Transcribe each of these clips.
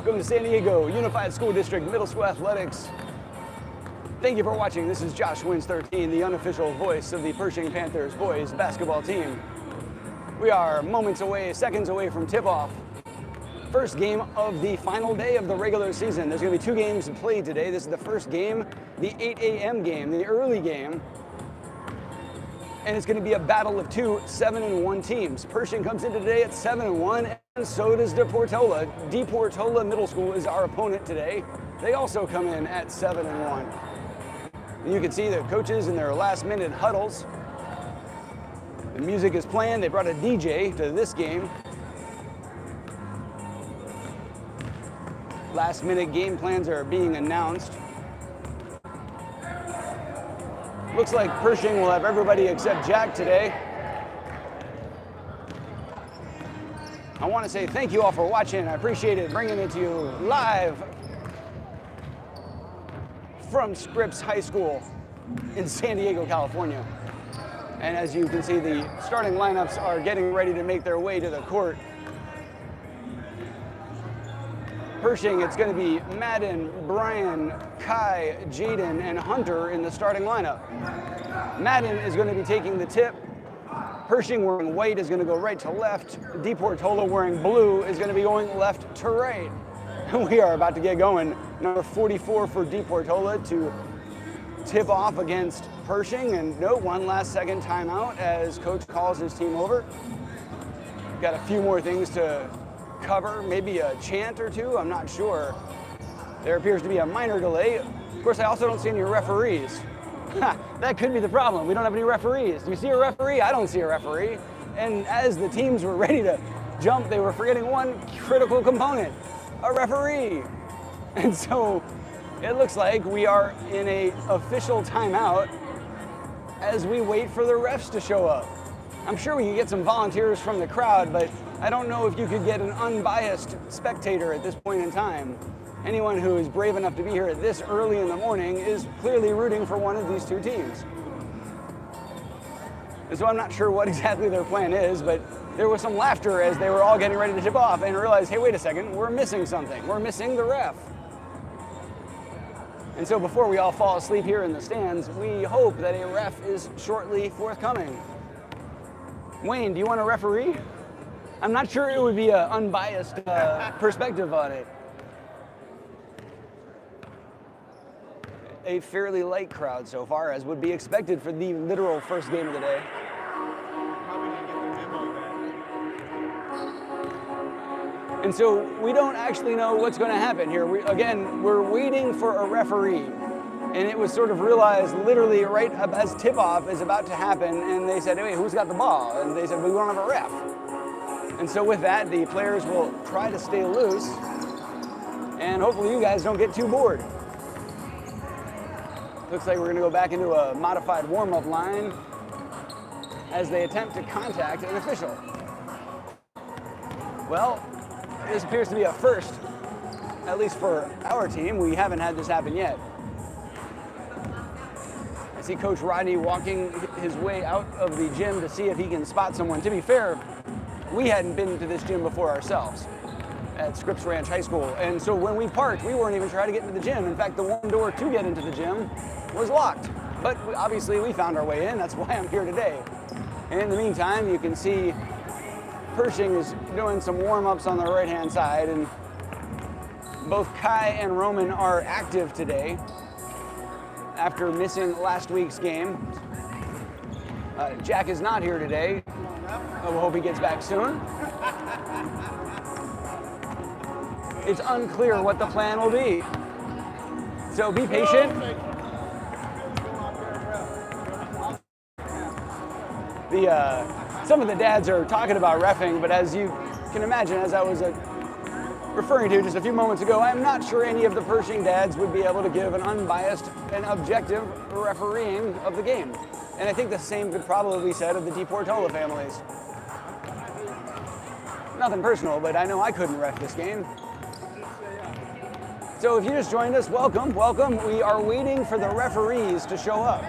Welcome to San Diego Unified School District Middle School Athletics. Thank you for watching. This is Josh Wins 13, the unofficial voice of the Pershing Panthers boys basketball team. We are moments away, seconds away from tip-off. First game of the final day of the regular season. There's going to be 2 games played today. This is the first game, the 8 a.m. game, the early game. And it's going to be a battle of 2 7-1 teams. Pershing comes in today at 7-1, and so does DePortola. DePortola Middle School is our opponent today. They also come in at 7-1. You can see the coaches in their last-minute huddles. The music is playing. They brought a DJ to this game. Last-minute game plans are being announced. Looks like Pershing will have everybody except Jack today. I want to say thank you all for watching. I appreciate it, bringing it to you live from Scripps High School in San Diego, California. And as you can see, the starting lineups are getting ready to make their way to the court. Pershing, it's going to be Madden, Brian, Kai, Jaden, and Hunter in the starting lineup. Madden is going to be taking the tip. Pershing wearing white is going to go right to left. DePortola wearing blue is going to be going left to right. We are about to get going. Number 44 for DePortola to tip off against Pershing, and no, one last second timeout as coach calls his team over. Got a few more things to cover, maybe a chant or two, I'm not sure. There appears to be a minor delay. Of course, I also don't see any referees. That could be the problem. We don't have any referees. Do you see a referee? I don't see a referee. And as the teams were ready to jump, they were forgetting one critical component, a referee. And so it looks like we are in an official timeout as we wait for the refs to show up. I'm sure we can get some volunteers from the crowd, but I don't know if you could get an unbiased spectator at this point in time. Anyone who is brave enough to be here this early in the morning is clearly rooting for one of these 2 teams. And so I'm not sure what exactly their plan is, but there was some laughter as they were all getting ready to tip off and realized, hey, wait a second, we're missing something. We're missing the ref. And so before we all fall asleep here in the stands, we hope that a ref is shortly forthcoming. Wayne, do you want a referee? I'm not sure it would be an unbiased perspective on it. A fairly light crowd so far, as would be expected for the literal first game of the day. Probably didn't get the memo then. And so we don't actually know what's going to happen here. We're waiting for a referee. And it was sort of realized literally right as tip-off is about to happen, and they said, hey, who's got the ball? And they said, we don't have a ref. And so with that, the players will try to stay loose, and hopefully you guys don't get too bored. Looks like we're going to go back into a modified warm-up line as they attempt to contact an official. Well, this appears to be a first, at least for our team. We haven't had this happen yet. I see Coach Rodney walking his way out of the gym to see if he can spot someone. To be fair, we hadn't been to this gym before ourselves at Scripps Ranch High School. And so when we parked, we weren't even trying to get into the gym. In fact, the one door to get into the gym was locked. But obviously we found our way in. That's why I'm here today. And in the meantime, you can see Pershing is doing some warm-ups on the right-hand side, and both Kai and Roman are active today after missing last week's game. Jack is not here today. We'll hope he gets back soon. It's unclear what the plan will be. So be patient. Some of the dads are talking about reffing, but as you can imagine, as I was referring to just a few moments ago, I'm not sure any of the Pershing dads would be able to give an unbiased and objective refereeing of the game. And I think the same could probably be said of the DePortola families. Nothing personal, but I know I couldn't ref this game. So if you just joined us, welcome, welcome. We are waiting for the referees to show up.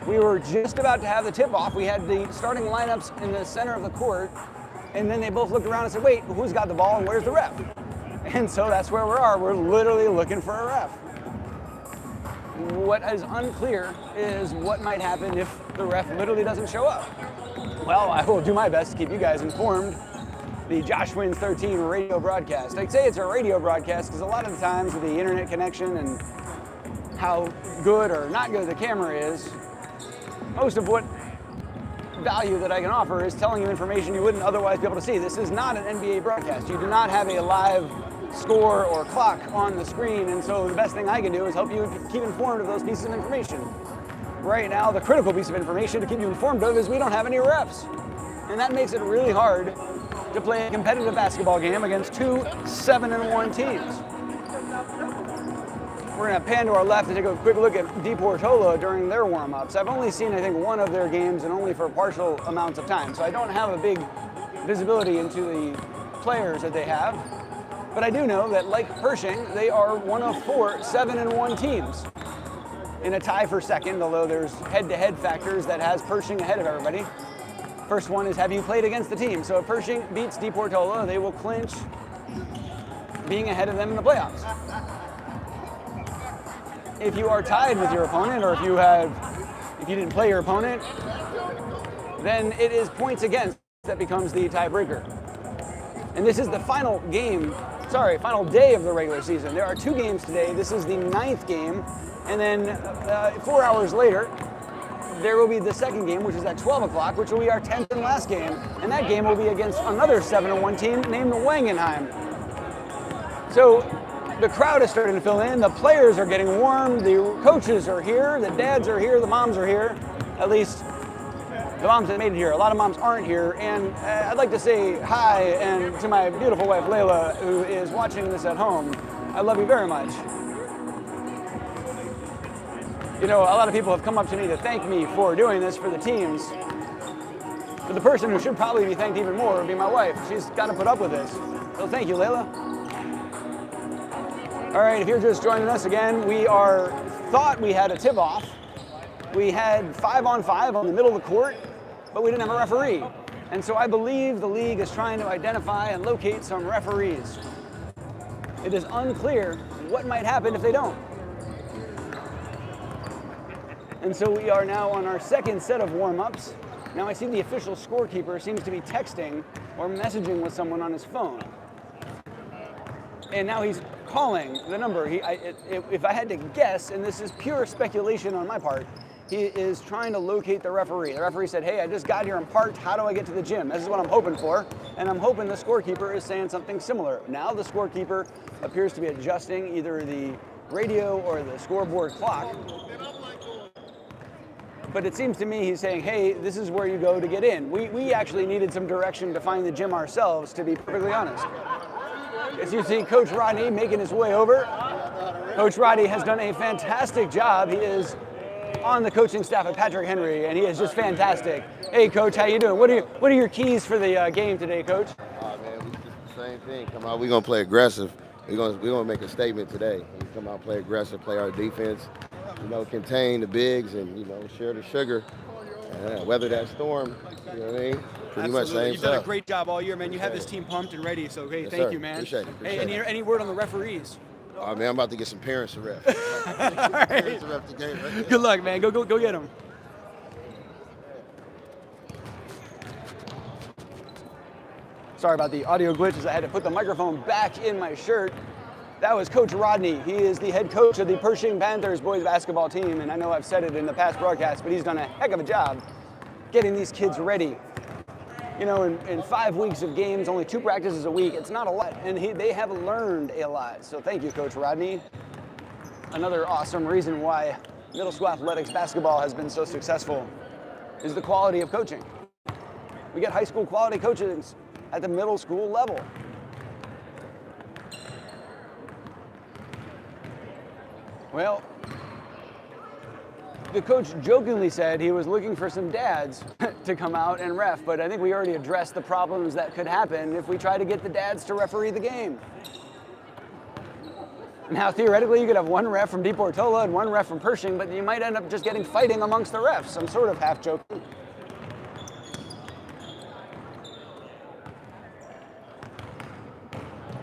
We were just about to have the tip-off. We had the starting lineups in the center of the court, and then they both looked around and said, wait, who's got the ball and where's the ref? And so that's where we are. We're literally looking for a ref. What is unclear is what might happen if the ref literally doesn't show up. Well, I will do my best to keep you guys informed. The Josh Wins 13 radio broadcast. I'd say it's a radio broadcast because a lot of the times with the internet connection and how good or not good the camera is, most of what value that I can offer is telling you information you wouldn't otherwise be able to see. This is not an NBA broadcast. You do not have a live score or clock on the screen, and so the best thing I can do is help you keep informed of those pieces of information. Right now, the critical piece of information to keep you informed of is we don't have any refs. And that makes it really hard to play a competitive basketball game against two 7-1 teams. We're going to pan to our left and take a quick look at DePortola during their warm-ups. I've only seen, I think, one of their games and only for partial amounts of time, so I don't have a big visibility into the players that they have. But I do know that, like Pershing, they are one of 4 7-1 teams in a tie for second, although there's head-to-head factors that has Pershing ahead of everybody. First one is, have you played against the team? So if Pershing beats DePortola, they will clinch being ahead of them in the playoffs. If you are tied with your opponent, or if you didn't play your opponent, then it is points against that becomes the tiebreaker. And this is the final day of the regular season. There are 2 games today. This is the 9th game. And then 4 hours later, there will be the second game, which is at 12 o'clock, which will be our 10th and last game. And that game will be against another 7-1 team named Wangenheim. So the crowd is starting to fill in. The players are getting warm. The coaches are here. The dads are here. The moms are here. At least the moms that made it here. A lot of moms aren't here. And I'd like to say hi and to my beautiful wife, Layla, who is watching this at home. I love you very much. You know, a lot of people have come up to me to thank me for doing this for the teams. But the person who should probably be thanked even more would be my wife. She's got to put up with this. So thank you, Layla. All right, if you're just joining us again, we thought we had a tip-off. We had 5-on-5 on the middle of the court, but we didn't have a referee. And so I believe the league is trying to identify and locate some referees. It is unclear what might happen if they don't. And so we are now on our second set of warm-ups. Now I see the official scorekeeper seems to be texting or messaging with someone on his phone. And now he's calling the number. If I had to guess, and this is pure speculation on my part, he is trying to locate the referee. The referee said, hey, I just got here and parked. How do I get to the gym? This is what I'm hoping for. And I'm hoping the scorekeeper is saying something similar. Now the scorekeeper appears to be adjusting either the radio or the scoreboard clock. But it seems to me he's saying, hey, this is where you go to get in. We actually needed some direction to find the gym ourselves, to be perfectly honest. As you see Coach Rodney making his way over. Coach Rodney has done a fantastic job. He is on the coaching staff at Patrick Henry, and he is just fantastic. Hey, Coach, how you doing? What are your keys for the game today, Coach? Man, we just the same thing. Come out, we're gonna play aggressive. We're gonna make a statement today. We come out, play aggressive, play our defense. Contain the bigs and share the sugar. Weather that storm. You know what I mean? Pretty much same You've stuff. done a great job all year, man. You have this team pumped and ready. So hey, Yes, thank sir. you, man. Appreciate it. Hey, any word on the referees? Oh man, I'm about to get some parents to ref. Parents to ref the game, right? Good luck, man. Go get them. Sorry about the audio glitches. I had to put the microphone back in my shirt. That was Coach Rodney. He is the head coach of the Pershing Panthers boys basketball team, and I know I've said it in the past broadcasts, but he's done a heck of a job getting these kids ready. You know, in 5 weeks of games, only 2 practices a week, it's not a lot, and they have learned a lot. So thank you, Coach Rodney. Another awesome reason why middle school athletics basketball has been so successful is the quality of coaching. We get high school quality coaches at the middle school level. Well, the coach jokingly said he was looking for some dads to come out and ref, but I think we already addressed the problems that could happen if we try to get the dads to referee the game. Now, theoretically, you could have 1 ref from DePortola and 1 ref from Pershing, but you might end up just getting fighting amongst the refs. I'm sort of half joking.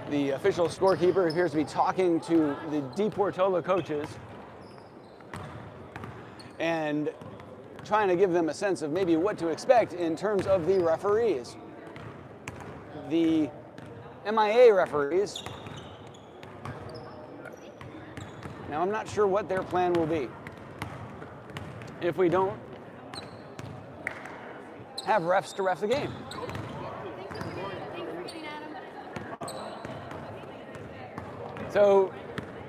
The official scorekeeper appears to be talking to the DePortola coaches and trying to give them a sense of maybe what to expect in terms of the referees. The MIA referees, now I'm not sure what their plan will be if we don't have refs to ref the game. So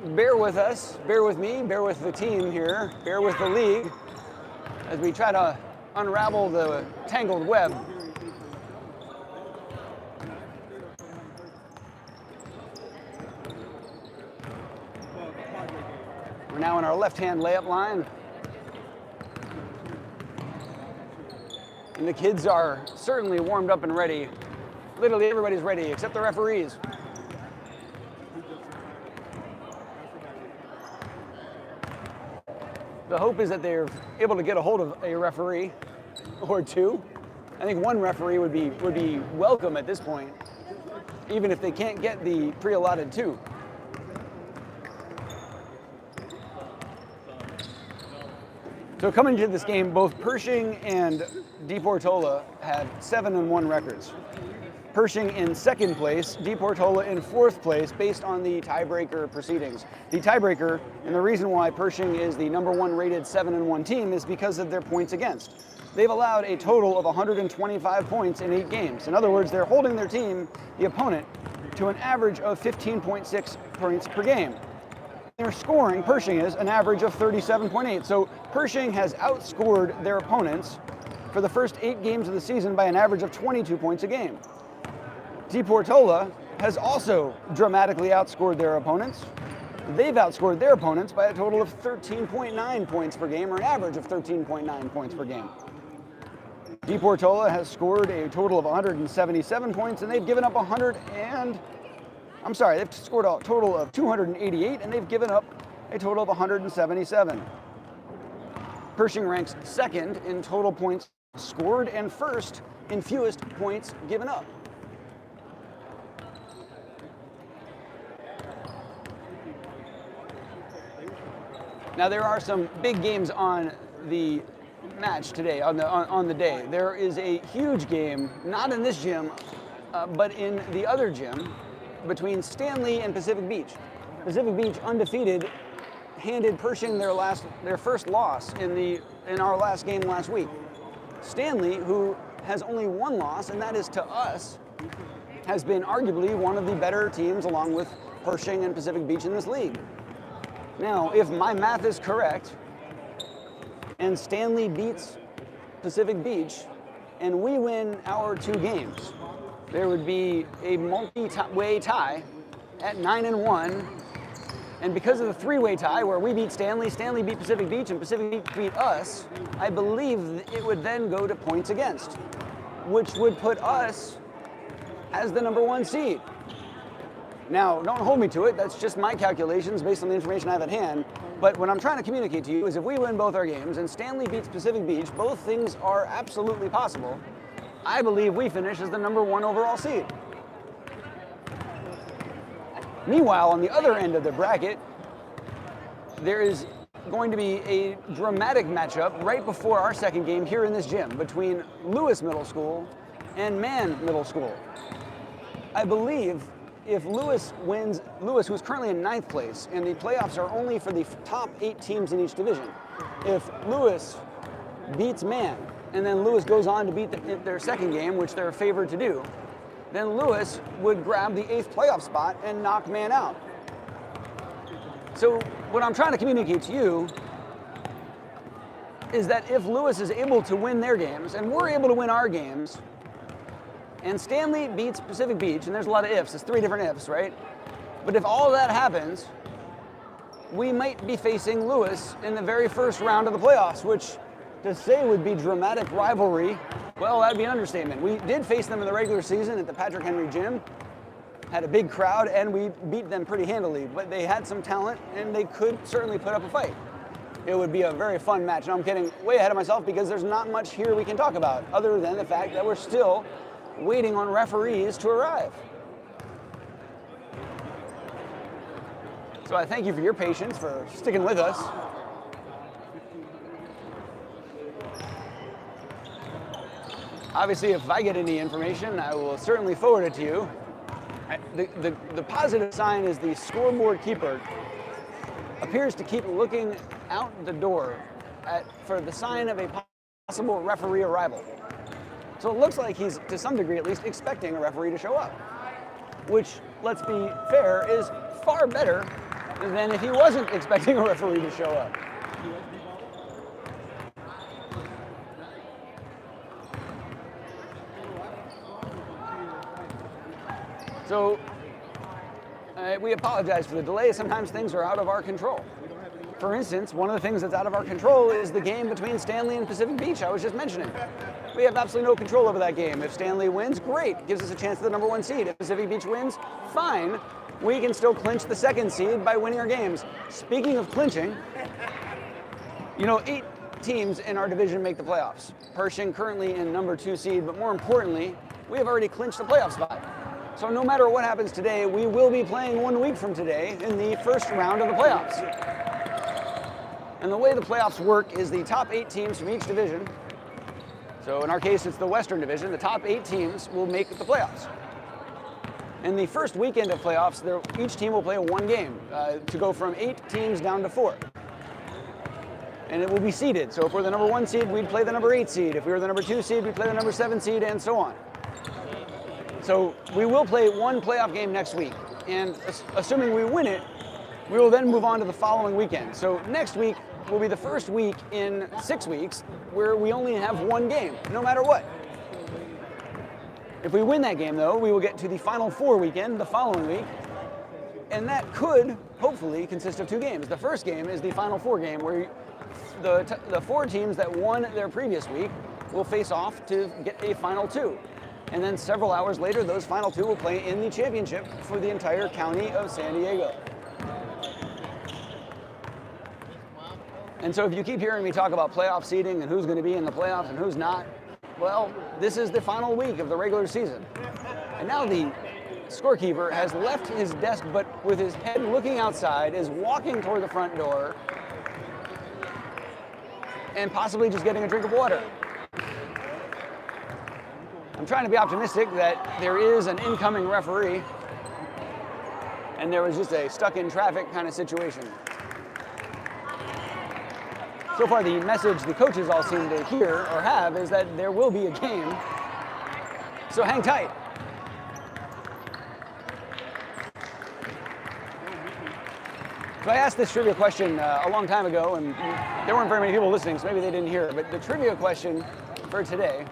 bear with us, bear with me, bear with the team here, bear with the league as we try to unravel the tangled web. We're now in our left-hand layup line. And the kids are certainly warmed up and ready. Literally everybody's ready except the referees. The hope is that they're able to get a hold of a referee or two. I think one referee would be welcome at this point, even if they can't get the pre-allotted two. So coming into this game, both Pershing and DePortola had 7-1 records. Pershing in second place, DePortola in fourth place based on the tiebreaker proceedings. The tiebreaker, and the reason why Pershing is the number one rated 7-1 team is because of their points against. They've allowed a total of 125 points in 8 games. In other words, they're holding their team, the opponent, to an average of 15.6 points per game. They're scoring, Pershing is, an average of 37.8. So Pershing has outscored their opponents for the first 8 games of the season by an average of 22 points a game. DePortola has also dramatically outscored their opponents. They've outscored their opponents by a total of 13.9 points per game, or an average of 13.9 points per game. DePortola has scored a total of 177 points, and they've given up they've scored a total of 288, and they've given up a total of 177. Pershing ranks second in total points scored and first in fewest points given up. Now there are some big games on the match today, on the day. There is a huge game, not in this gym, but in the other gym, between Stanley and Pacific Beach. Pacific Beach, undefeated, handed Pershing their first loss in our last game last week. Stanley, who has only one loss, and that is to us, has been arguably one of the better teams along with Pershing and Pacific Beach in this league. Now, if my math is correct, and Stanley beats Pacific Beach, and we win our 2 games, there would be a multi-way tie at 9-1, and because of the 3-way tie where we beat Stanley, Stanley beat Pacific Beach, and Pacific Beach beat us, I believe it would then go to points against, which would put us as the number 1 seed. Now, don't hold me to it, that's just my calculations based on the information I have at hand, but what I'm trying to communicate to you is if we win both our games and Stanley beats Pacific Beach, both things are absolutely possible. I believe we finish as the number 1 overall seed. Meanwhile, on the other end of the bracket, there is going to be a dramatic matchup right before our second game here in this gym between Lewis Middle School and Mann Middle School. I believe if Lewis wins, Lewis, who's currently in 9th place, and the playoffs are only for the top 8 teams in each division, if Lewis beats Mann, and then Lewis goes on to beat their second game, which they're favored to do, then Lewis would grab the 8th playoff spot and knock Mann out. So what I'm trying to communicate to you is that if Lewis is able to win their games, and we're able to win our games, and Stanley beats Pacific Beach, and there's a lot of ifs, it's 3 different ifs, right? But if all of that happens, we might be facing Lewis in the very first round of the playoffs, which to say would be dramatic rivalry, well, that'd be an understatement. We did face them in the regular season at the Patrick Henry Gym, had a big crowd, and we beat them pretty handily, but they had some talent, and they could certainly put up a fight. It would be a very fun match, and I'm getting way ahead of myself because there's not much here we can talk about, other than the fact that we're still waiting on referees to arrive. So I thank you for your patience, for sticking with us. Obviously, if I get any information, I will certainly forward it to you. The positive sign is the scoreboard keeper appears to keep looking out the door for the sign of a possible referee arrival. So it looks like he's, to some degree at least, expecting a referee to show up, which, let's be fair, is far better than if he wasn't expecting a referee to show up. So we apologize for the delay. Sometimes things are out of our control. For instance, one of the things that's out of our control is the game between Stanley and Pacific Beach I was just mentioning. We have absolutely no control over that game. If Stanley wins, great, gives us a chance at the number 1 seed. If Pacific Beach wins, fine, we can still clinch the 2nd seed by winning our games. Speaking of clinching, 8 teams in our division make the playoffs. Pershing currently in number 2 seed, but more importantly, we have already clinched the playoff spot. So no matter what happens today, we will be playing 1 week from today in the first round of the playoffs. And the way the playoffs work is the top 8 teams from each division. So in our case, it's the Western Division. The top 8 teams will make the playoffs. In the first weekend of playoffs, each team will play 1 game to go from 8 teams down to 4. And it will be seeded. So if we're the number 1 seed, we'd play the number 8 seed. If we were the number 2 seed, we'd play the number 7 seed, and so on. So we will play 1 playoff game next week. And assuming we win it, we will then move on to the following weekend. So next week will be the first week in 6 weeks where we only have 1 game, no matter what. If we win that game, though, we will get to the Final Four weekend the following week, and that could, hopefully, consist of 2 games. The first game is the Final Four game, where the 4 teams that won their previous week will face off to get a Final 2. And then several hours later, those Final 2 will play in the championship for the entire county of San Diego. And so if you keep hearing me talk about playoff seeding and who's going to be in the playoffs and who's not, well, this is the final week of the regular season. And now the scorekeeper has left his desk, but with his head looking outside, is walking toward the front door and possibly just getting a drink of water. I'm trying to be optimistic that there is an incoming referee and there was just a stuck in traffic kind of situation. So far, the message the coaches all seem to hear or have is that there will be a game, so hang tight. So I asked this trivia question a long time ago, and there weren't very many people listening, so maybe they didn't hear it, but the trivia question for today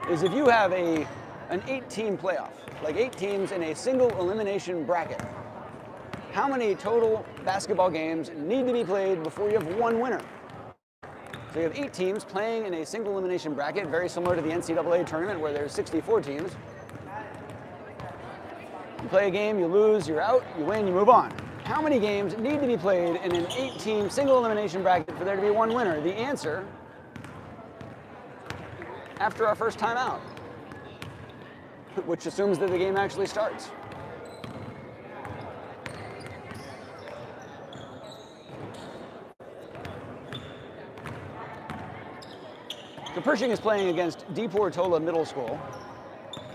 is if you have an 8-team playoff, like 8 teams in a single elimination bracket, how many total basketball games need to be played before you have 1 winner? So you have 8 teams playing in a single elimination bracket, very similar to the NCAA tournament where there's 64 teams. You play a game, you lose, you're out, you win, you move on. How many games need to be played in an 8-team single elimination bracket for there to be 1 winner? The answer, after our first time out, which assumes that the game actually starts. So Pershing is playing against DePortola Middle School,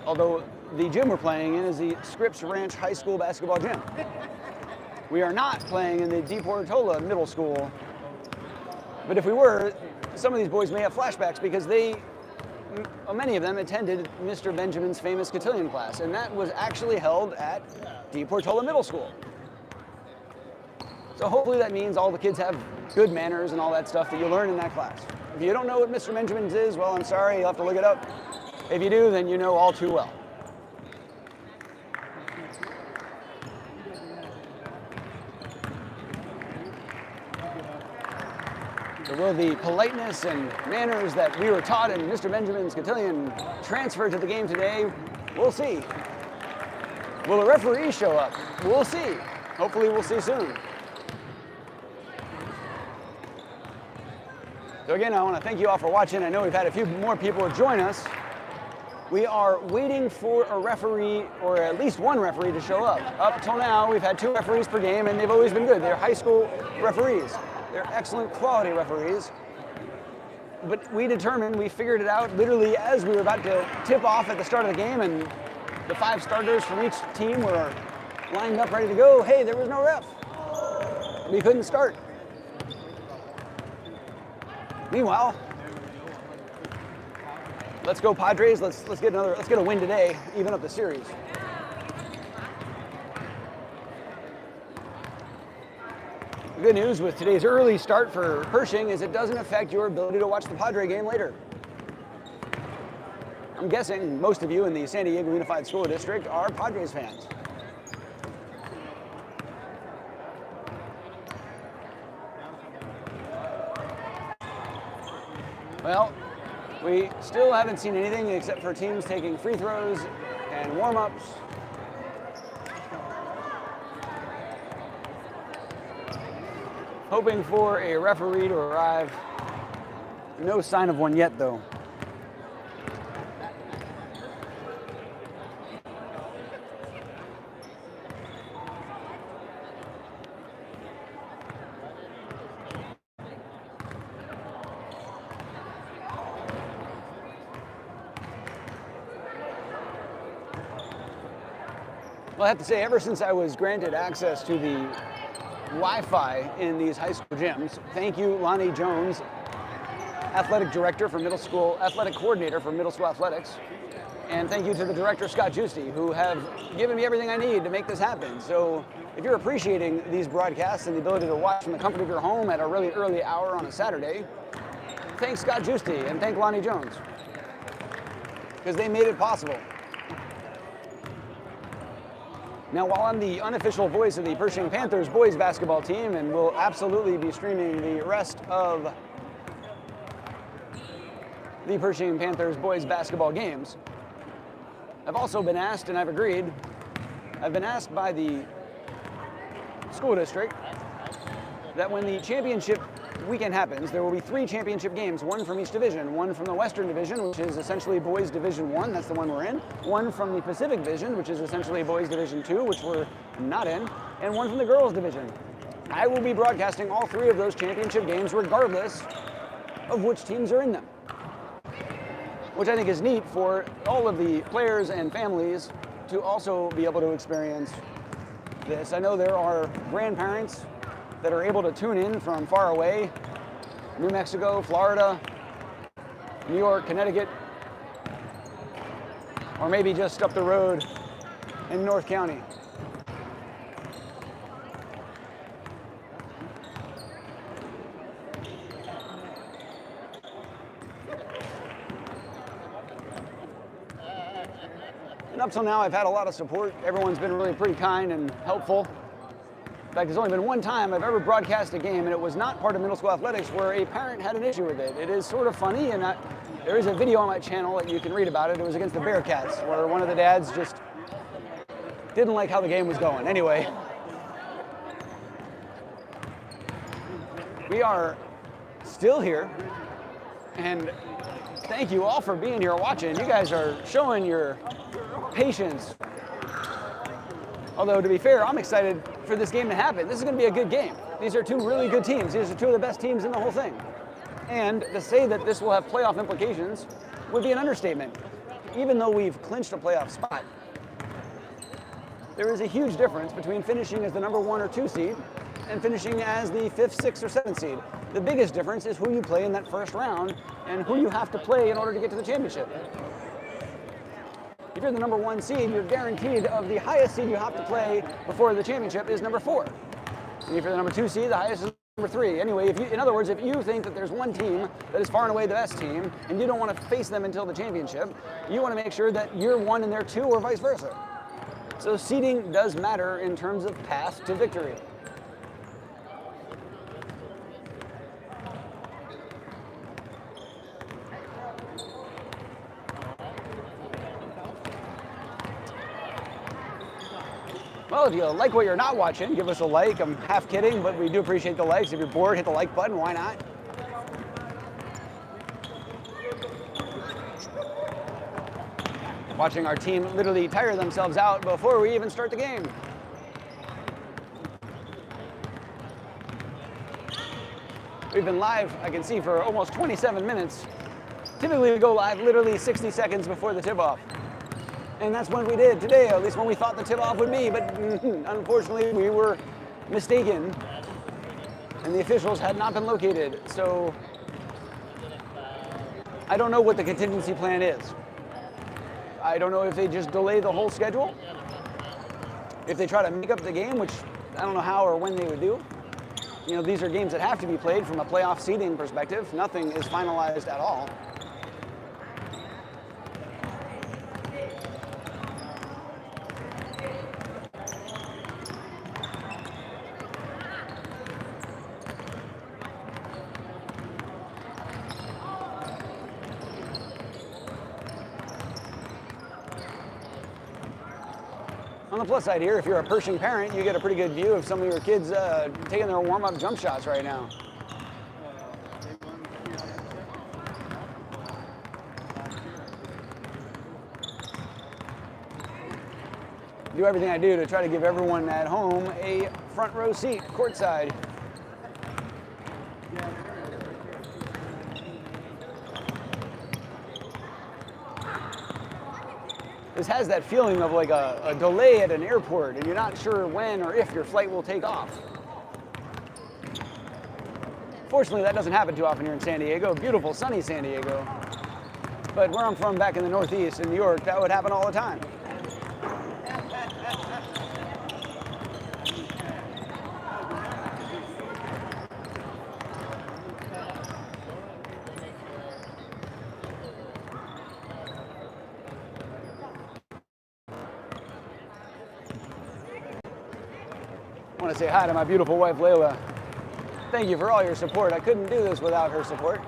although the gym we're playing in is the Scripps Ranch High School basketball gym. We are not playing in the DePortola Middle School, but if we were, some of these boys may have flashbacks because many of them attended Mr. Benjamin's famous cotillion class, and that was actually held at DePortola Middle School. So hopefully that means all the kids have good manners and all that stuff that you learn in that class. If you don't know what Mr. Benjamin's is, well, I'm sorry, you'll have to look it up. If you do, then you know all too well. So will the politeness and manners that we were taught in Mr. Benjamin's cotillion transfer to the game today? We'll see. Will a referee show up? We'll see. Hopefully we'll see soon. So again, I want to thank you all for watching. I know we've had a few more people join us. We are waiting for a referee, or at least one referee, to show up. Up till now, we've had 2 referees per game, and they've always been good. They're high school referees. They're excellent quality referees. But we figured it out literally as we were about to tip off at the start of the game, and the 5 starters from each team were lined up ready to go. Hey, there was no ref. We couldn't start. Meanwhile, let's go Padres. Let's get a win today, even up the series. The good news with today's early start for Pershing is it doesn't affect your ability to watch the Padre game later. I'm guessing most of you in the San Diego Unified School District are Padres fans. Well, we still haven't seen anything except for teams taking free throws and warm-ups. Hoping for a referee to arrive. No sign of one yet, though. Well, I have to say, ever since I was granted access to the Wi-Fi in these high school gyms, thank you, Lonnie Jones, athletic director for middle school, athletic coordinator for middle school athletics, and thank you to the director, Scott Giusti, who have given me everything I need to make this happen. So if you're appreciating these broadcasts and the ability to watch from the comfort of your home at a really early hour on a Saturday, thank Scott Giusti and thank Lonnie Jones, because they made it possible. Now, while I'm the unofficial voice of the Pershing Panthers boys basketball team and will absolutely be streaming the rest of the Pershing Panthers boys basketball games, I've also been asked, and I've agreed, I've been asked by the school district that when the championship weekend happens, there will be 3 championship games, 1 from each division, 1 from the Western Division, which is essentially Boys Division 1, that's the one we're in, 1 from the Pacific Division, which is essentially Boys Division 2, which we're not in, and 1 from the Girls Division. I will be broadcasting all 3 of those championship games regardless of which teams are in them, which I think is neat for all of the players and families to also be able to experience this. I know there are grandparents that are able to tune in from far away, New Mexico, Florida, New York, Connecticut, or maybe just up the road in North County. And up till now, I've had a lot of support. Everyone's been really pretty kind and helpful. In fact, there's only been one time I've ever broadcast a game, and it was not part of middle school athletics, where a parent had an issue with it. It is sort of funny, and there is a video on my channel that you can read about it. It was against the Bearcats, where one of the dads just didn't like how the game was going. Anyway, we are still here, and thank you all for being here watching. You guys are showing your patience. Although, to be fair, I'm excited for this game to happen. This is going to be a good game. These are 2 really good teams. These are 2 of the best teams in the whole thing. And to say that this will have playoff implications would be an understatement. Even though we've clinched a playoff spot, there is a huge difference between finishing as the number 1 or 2 seed and finishing as the 5th, 6th, or 7th seed. The biggest difference is who you play in that first round and who you have to play in order to get to the championship. If you're the number 1 seed, you're guaranteed of the highest seed you have to play before the championship is number 4. And if you're the number 2 seed, the highest is number 3. Anyway, in other words, if you think that there's one team that is far and away the best team, and you don't want to face them until the championship, you want to make sure that you're 1 and they're 2, or vice versa. So seeding does matter in terms of path to victory. Well, if you like what you're not watching, give us a like. I'm half kidding, but we do appreciate the likes. If you're bored, hit the like button. Why not? Watching our team literally tire themselves out before we even start the game. We've been live, I can see, for almost 27 minutes. Typically we go live literally 60 seconds before the tip-off. And that's what we did today, at least when we thought the tip-off would be, but unfortunately we were mistaken and the officials had not been located. So I don't know what the contingency plan is. I don't know if they just delay the whole schedule, if they try to make up the game, which I don't know how or when they would do. You know, these are games that have to be played from a playoff seeding perspective. Nothing is finalized at all. On the plus side here, if you're a Pershing parent, you get a pretty good view of some of your kids taking their warm-up jump shots right now. Do everything I do to try to give everyone at home a front row seat, courtside. This has that feeling of like a delay at an airport and you're not sure when or if your flight will take off. Fortunately, that doesn't happen too often here in San Diego, beautiful sunny San Diego. But where I'm from back in the Northeast in New York, that would happen all the time. I want to say hi to my beautiful wife, Layla. Thank you for all your support. I couldn't do this without her support.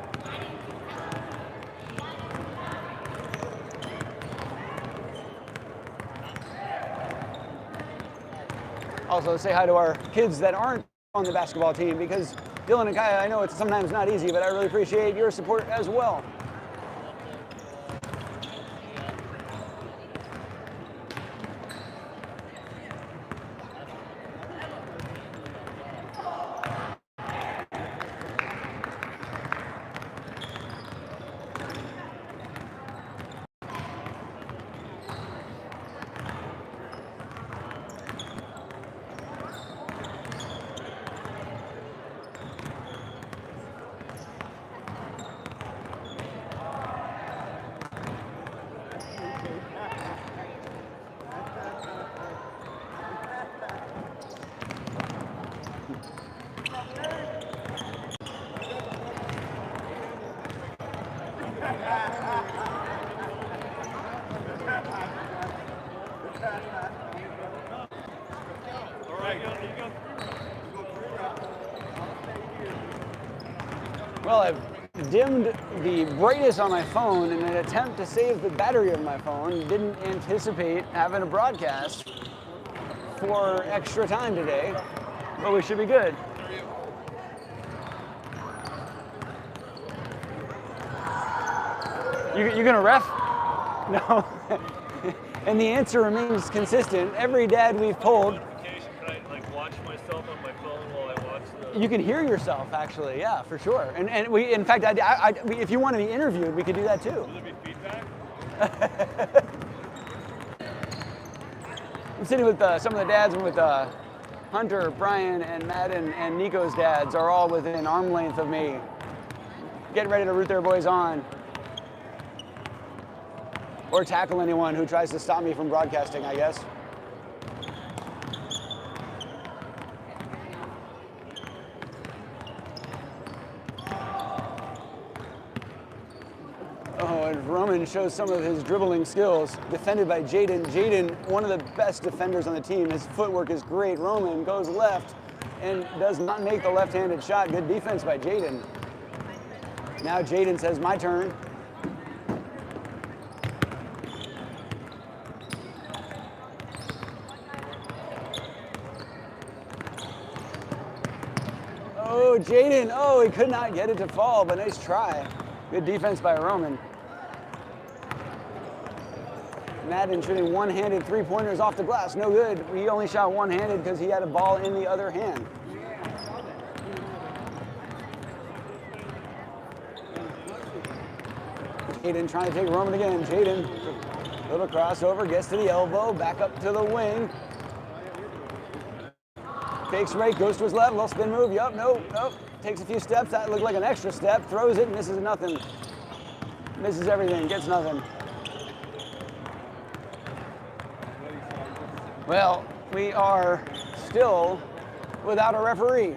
Also, say hi to our kids that aren't on the basketball team, because Dylan and Kaya, I know it's sometimes not easy, but I really appreciate your support as well. Well, I've dimmed the brightness on my phone in an attempt to save the battery of my phone. Didn't anticipate having a broadcast for extra time today, but we should be good. You gonna ref? No. And the answer remains consistent. Every dad we've polled. Can I watch myself on my phone while I watch the? You can hear yourself, actually. Yeah, for sure. And we, in fact, if you want to be interviewed, we could do that too. Will there be feedback? I'm sitting with some of the dads, and with Hunter, Brian, and Madden, and Nico's dads are all within arm length of me, getting ready to root their boys on, or tackle anyone who tries to stop me from broadcasting, I guess. Oh, and Roman shows some of his dribbling skills, defended by Jaden. Jaden, one of the best defenders on the team. His footwork is great. Roman goes left and does not make the left-handed shot. Good defense by Jaden. Now Jaden says, my turn. Oh, Jaden, oh, he could not get it to fall, but nice try. Good defense by Roman. Madden shooting one-handed three-pointers off the glass. No good. He only shot one-handed because he had a ball in the other hand. Jaden trying to take Roman again. Jaden, little crossover, gets to the elbow, back up to the wing. Fakes right, goes to his left, little spin move. Yup, nope. Takes a few steps. That looked like an extra step. Throws it, misses nothing. Misses everything, gets nothing. Well, we are still without a referee.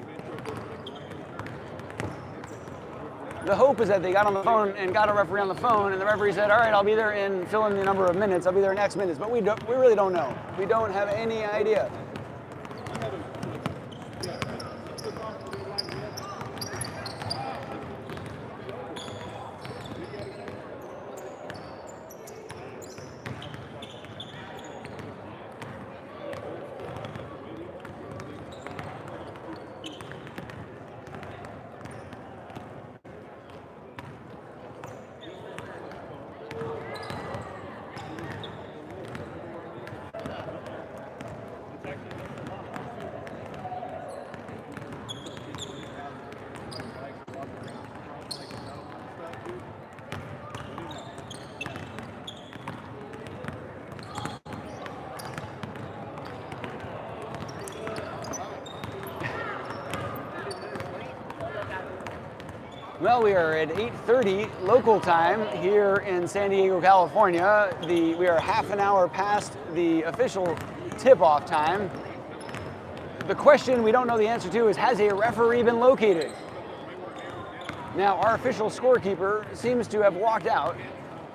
The hope is that they got on the phone and got a referee on the phone, and the referee said, all right, I'll be there in, fill in the number of minutes, I'll be there in X minutes, but we really don't know. We don't have any idea. Well, we are at 8:30 local time here in San Diego, California. We are half an hour past the official tip-off time. The question we don't know the answer to is, has a referee been located? Now, our official scorekeeper seems to have walked out.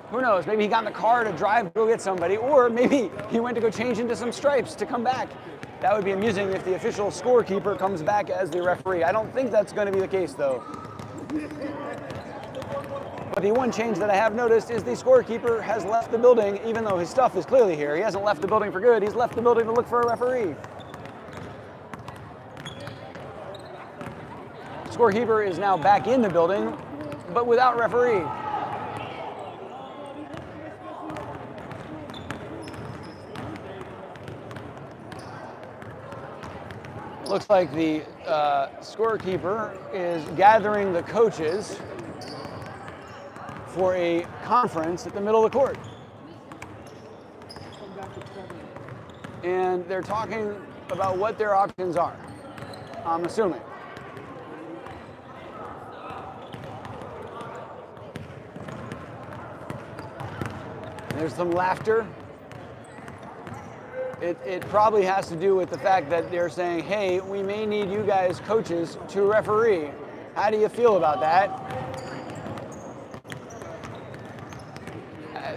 Who knows, maybe he got in the car to drive to go get somebody, or maybe he went to go change into some stripes to come back. That would be amusing if the official scorekeeper comes back as the referee. I don't think that's going to be the case, though. But the one change that I have noticed is the scorekeeper has left the building, even though his stuff is clearly here. He hasn't left the building for good. He's left the building to look for a referee. Scorekeeper is now back in the building, but without referee. Looks like the scorekeeper is gathering the coaches for a conference at the middle of the court. And they're talking about what their options are, I'm assuming. There's some laughter. It probably has to do with the fact that they're saying, hey, we may need you guys coaches to referee. How do you feel about that?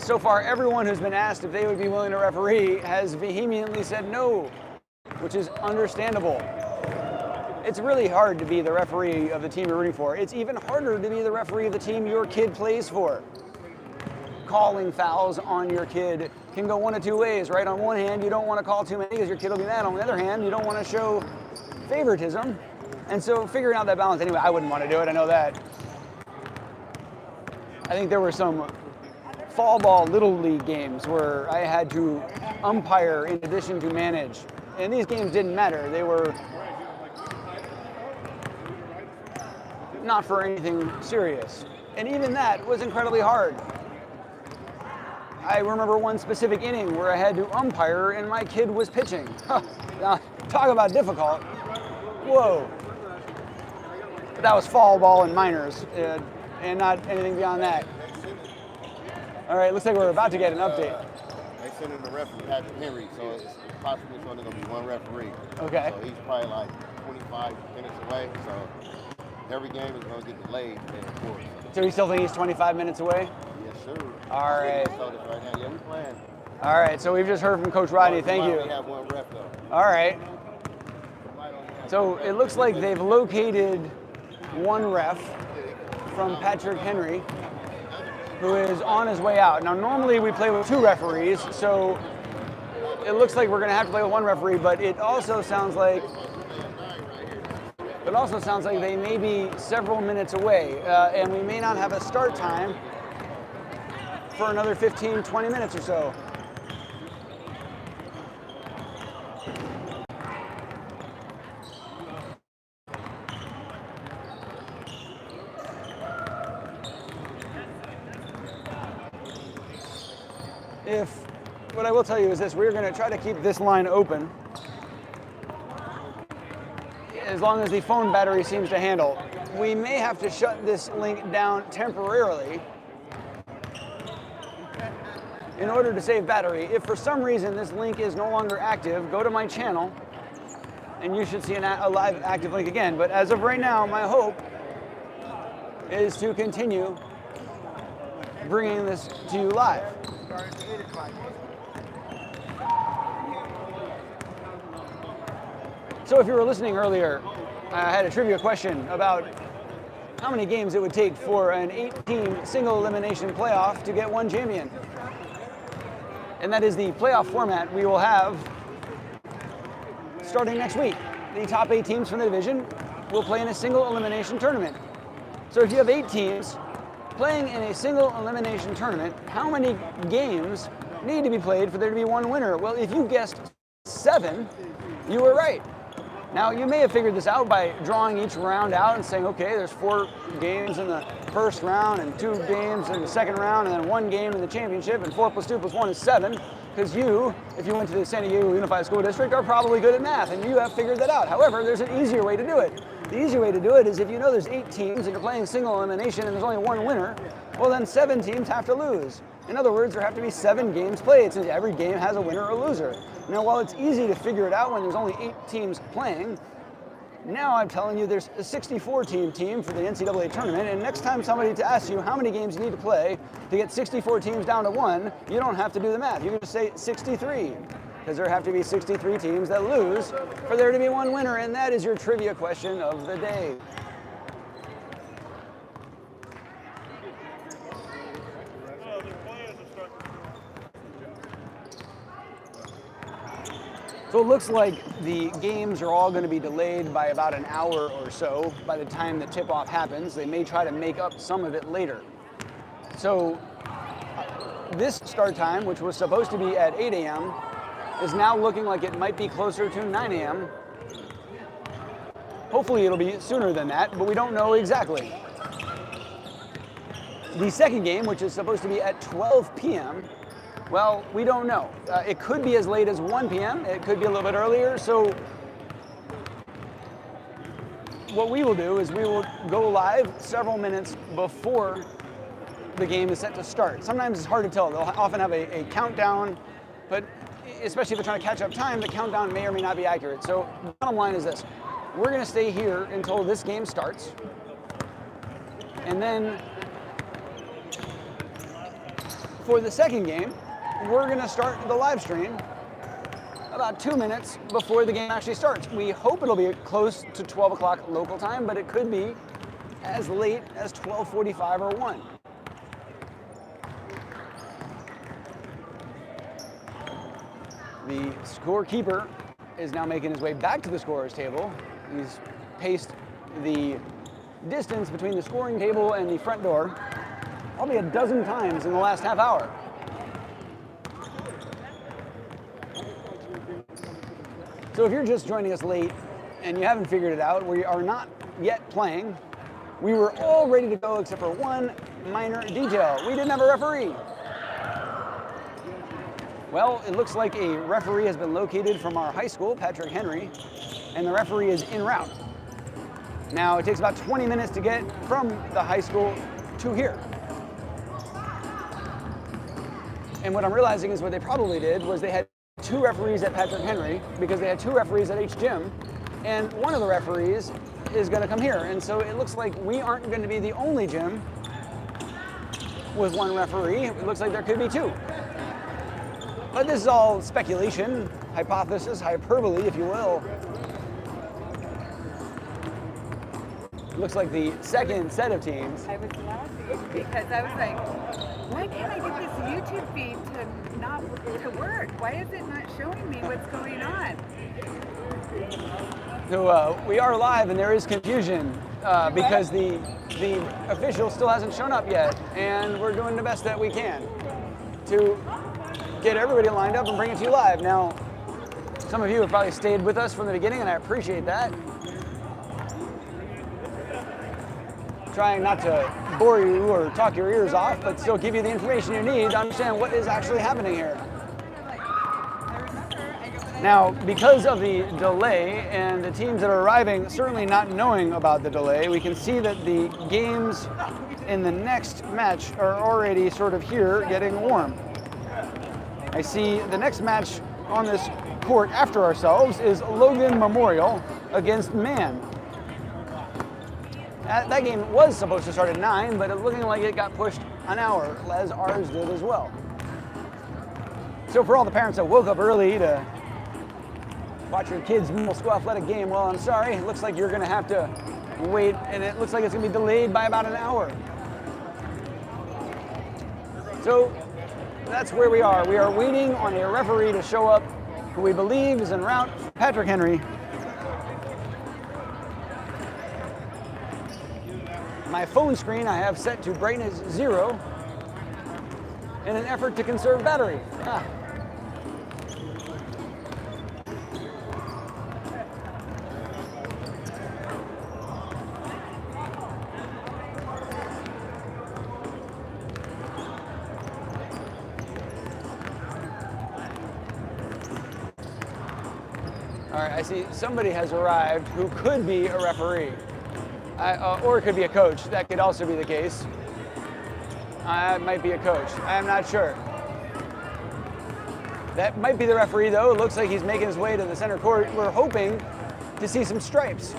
So far, everyone who's been asked if they would be willing to referee has vehemently said no, which is understandable. It's really hard to be the referee of the team you're rooting for. It's even harder to be the referee of the team your kid plays for. Calling fouls on your kid can go one of two ways, right? On one hand, you don't want to call too many because your kid will be mad. On the other hand, you don't want to show favoritism. And so figuring out that balance, anyway, I wouldn't want to do it, I know that. I think there were some fall ball little league games where I had to umpire in addition to manage. And these games didn't matter. They were not for anything serious. And even that was incredibly hard. I remember one specific inning where I had to umpire and my kid was pitching. Now, talk about difficult. Whoa. But that was fall ball and minors, and not anything beyond that. All right, looks like we're about to get an update. They sent in the referee, Patrick Henry, so it's possibly only going to be one referee. Okay. So he's probably like 25 minutes away, so every game is going to get delayed. So you still think he's 25 minutes away? Yes, sir. All right. Right now. Yeah, we're playing. All right, so we've just heard from Coach Rodney. Thank you. We have one ref, though. All right. So it looks like they've located one ref from Patrick Henry, who is on his way out. Now, normally we play with two referees, so it looks like we're going to have to play with one referee, but it also sounds like they may be several minutes away, and we may not have a start time for another 15, 20 minutes or so. What I will tell you is this, we're going to try to keep this line open as long as the phone battery seems to handle. We may have to shut this link down temporarily in order to save battery. If for some reason this link is no longer active, go to my channel and you should see a live active link again. But as of right now, my hope is to continue bringing this to you live. So if you were listening earlier, I had a trivia question about how many games it would take for an 8-team single elimination playoff to get one champion. And that is the playoff format we will have starting next week. The top 8 teams from the division will play in a single elimination tournament. So if you have 8 teams playing in a single elimination tournament, how many games need to be played for there to be one winner? Well, if you guessed 7, you were right. Now, you may have figured this out by drawing each round out and saying, okay, there's 4 games in the first round and 2 games in the second round and then 1 game in the championship, and 4 plus 2 plus 1 is 7, because you, if you went to the San Diego Unified School District, are probably good at math, and you have figured that out. However, there's an easier way to do it. The easier way to do it is if you know there's 8 teams and you're playing single elimination and there's only 1 winner, well then 7 teams have to lose. In other words, there have to be 7 games played, since every game has a winner or loser. Now, while it's easy to figure it out when there's only 8 teams playing, now I'm telling you there's a 64-team team for the NCAA tournament, and next time somebody asks you how many games you need to play to get 64 teams down to 1, you don't have to do the math. You can just say 63, because there have to be 63 teams that lose for there to be 1 winner, and that is your trivia question of the day. So it looks like the games are all going to be delayed by about an hour or so by the time the tip-off happens. They may try to make up some of it later. So this start time, which was supposed to be at 8 a.m., is now looking like it might be closer to 9 a.m. Hopefully it'll be sooner than that, but we don't know exactly. The second game, which is supposed to be at 12 p.m., well, we don't know. It could be as late as 1 p.m. It could be a little bit earlier. So what we will do is we will go live several minutes before the game is set to start. Sometimes it's hard to tell. They'll often have a countdown, but especially if they're trying to catch up time, the countdown may or may not be accurate. So the bottom line is this. We're going to stay here until this game starts. And then for the second game, we're going to start the live stream about 2 minutes before the game actually starts. We hope it'll be close to 12 o'clock local time, but it could be as late as 12:45 or 1. The scorekeeper is now making his way back to the scorer's table. He's paced the distance between the scoring table and the front door probably a dozen times in the last half hour. So if you're just joining us late and you haven't figured it out, we are not yet playing. We were all ready to go except for one minor detail. We didn't have a referee. Well, it looks like a referee has been located from our high school, Patrick Henry, and the referee is en route. Now, it takes about 20 minutes to get from the high school to here. And what I'm realizing is what they probably did was they had 2 referees at Patrick Henry because they had 2 referees at each gym, and one of the referees is going to come here. And so it looks like we aren't going to be the only gym with 1 referee. It looks like there could be 2. But this is all speculation, hypothesis, hyperbole, if you will. It looks like the second set of teams. I was laughing because I was like, why can't I get this YouTube feed to work? Why is it not showing me what's going on? So we are live and there is confusion because the official still hasn't shown up yet, and we're doing the best that we can to get everybody lined up and bring it to you live. Now, some of you have probably stayed with us from the beginning, and I appreciate that. trying not to bore you or talk your ears off, but still give you the information you need to understand what is actually happening here. Now, because of the delay and the teams that are arriving certainly not knowing about the delay, we can see that the games in the next match are already sort of here getting warm. I see the next match on this court after ourselves is Logan Memorial against Man. That game was supposed to start at 9, but it's looking like it got pushed an hour, as ours did as well. So for all the parents that woke up early to watch your kids' middle school athletic game, well, I'm sorry, it looks like you're gonna have to wait, and it looks like it's gonna be delayed by about an hour. So that's where we are. We are waiting on a referee to show up who we believe is en route, Patrick Henry. My phone screen I have set to brightness 0 in an effort to conserve battery. All right, I see somebody has arrived who could be a referee, or it could be a coach. That could also be the case. It might be a coach. I am not sure. That might be the referee, though. It looks like he's making his way to the center court. We're hoping to see some stripes.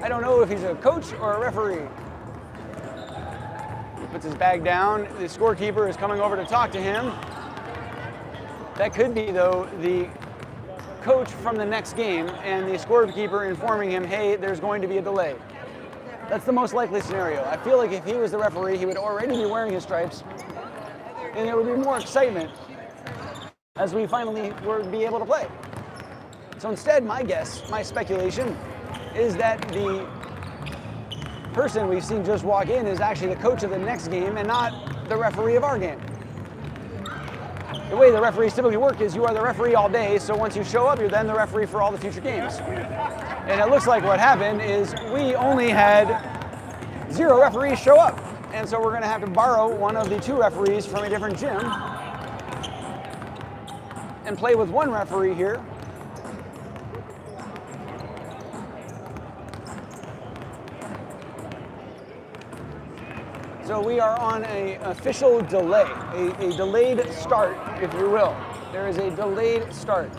I don't know if he's a coach or a referee. He puts his bag down. The scorekeeper is coming over to talk to him. That could be, though, the coach from the next game and the scorekeeper informing him, hey, there's going to be a delay. That's the most likely scenario. I feel like if he was the referee, he would already be wearing his stripes, and there would be more excitement as we finally would be able to play. So instead, my guess, my speculation, is that the person we've seen just walk in is actually the coach of the next game and not the referee of our game. The way the referees typically work is you are the referee all day, so once you show up, you're then the referee for all the future games. And it looks like what happened is we only had 0 referees show up. And so we're going to have to borrow one of the 2 referees from a different gym and play with 1 referee here. So we are on an official delay, a delayed start, if you will. There is a delayed start.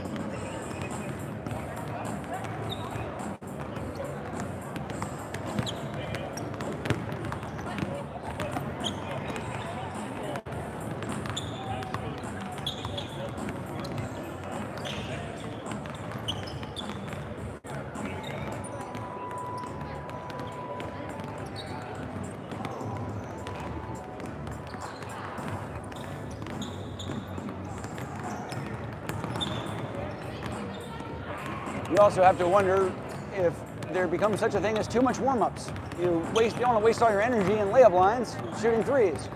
You also have to wonder if there becomes such a thing as too much warm-ups. You don't want to waste all your energy in layup lines shooting threes.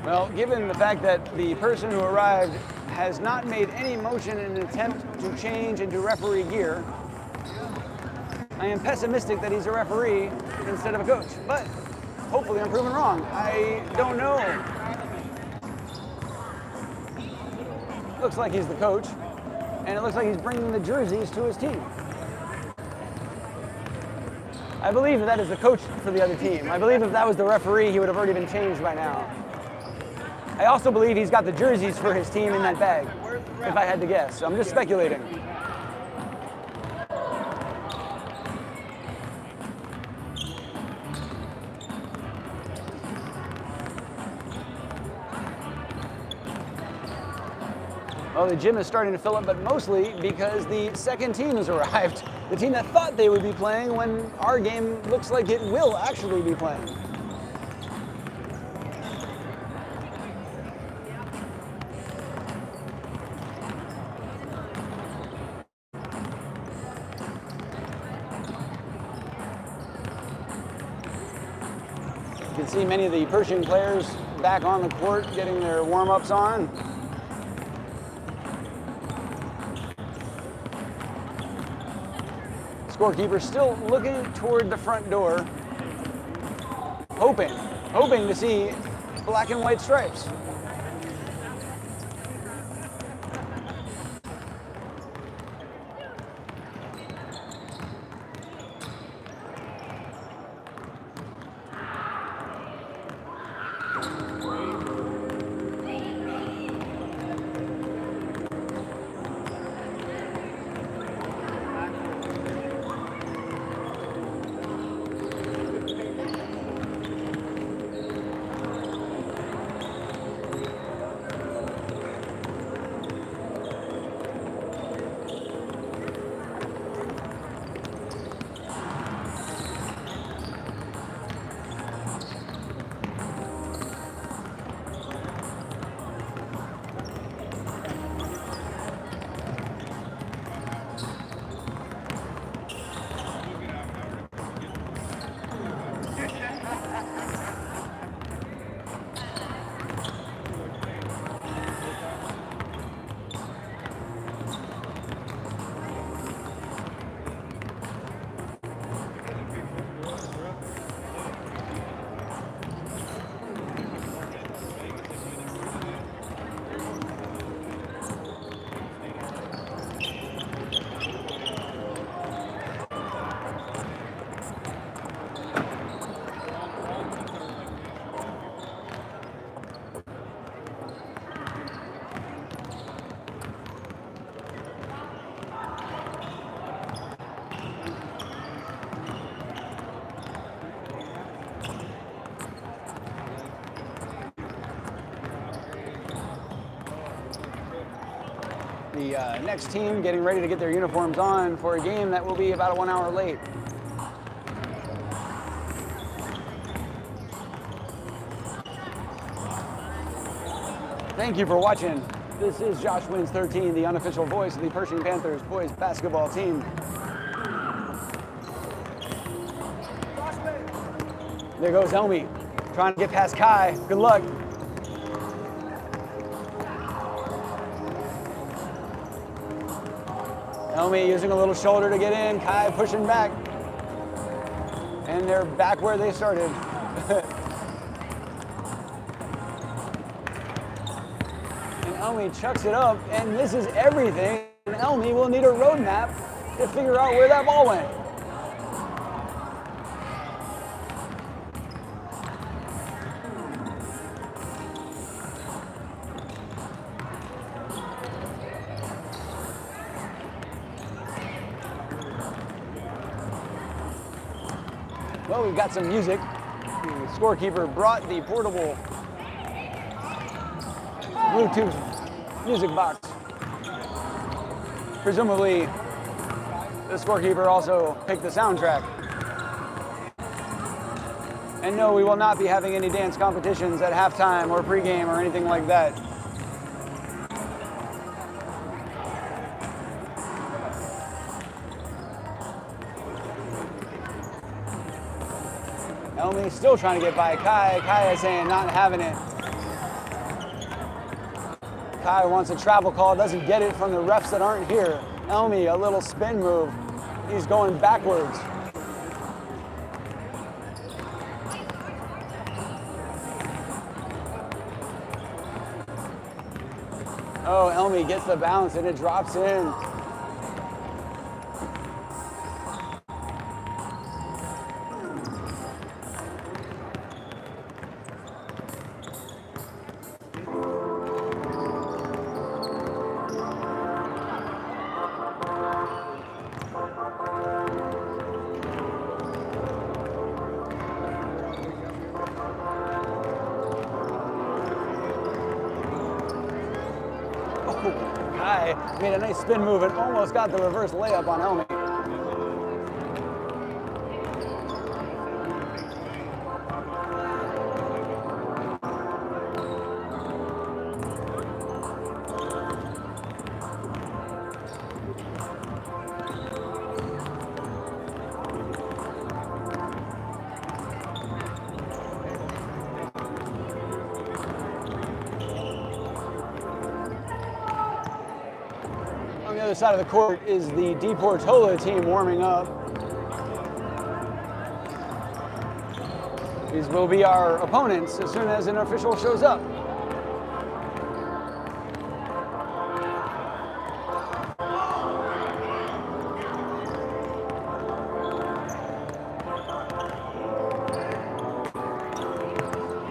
Well, given the fact that the person who arrived has not made any motion in an attempt to change into referee gear, I am pessimistic that he's a referee instead of a coach. But hopefully I'm proven wrong. I don't know. Looks like he's the coach, and it looks like he's bringing the jerseys to his team. I believe that is the coach for the other team. I believe if that was the referee, he would have already been changed by now. I also believe he's got the jerseys for his team in that bag, if I had to guess. So I'm just speculating. Well, the gym is starting to fill up, but mostly because the second team has arrived. The team that thought they would be playing when our game looks like it will actually be playing. can see many of the Pershing players back on the court getting their warm-ups on. Scorekeeper still looking toward the front door, hoping to see black and white stripes. The next team getting ready to get their uniforms on for a game that will be about 1 hour late. Thank you for watching. This is Josh Wins 13, the unofficial voice of the Pershing Panthers boys basketball team. There goes Elmi, trying to get past Kai. Good luck. Elmi using a little shoulder to get in. Kai pushing back. And they're back where they started. And Elmi chucks it up and misses everything. And Elmi will need a roadmap to figure out where that ball went. Well, we've got some music. The scorekeeper brought the portable Bluetooth music box. Presumably, the scorekeeper also picked the soundtrack. And no, we will not be having any dance competitions at halftime or pregame or anything like that. Elmi still trying to get by Kai. Kai is saying not having it. Kai wants a travel call, doesn't get it from the refs that aren't here. Elmi, a little spin move. He's going backwards. Oh, Elmi gets the bounce and it drops in. Kai made a nice spin move and almost got the reverse layup on Elmi. the other side of the court is the DePortola team warming up. These will be our opponents as soon as an official shows up.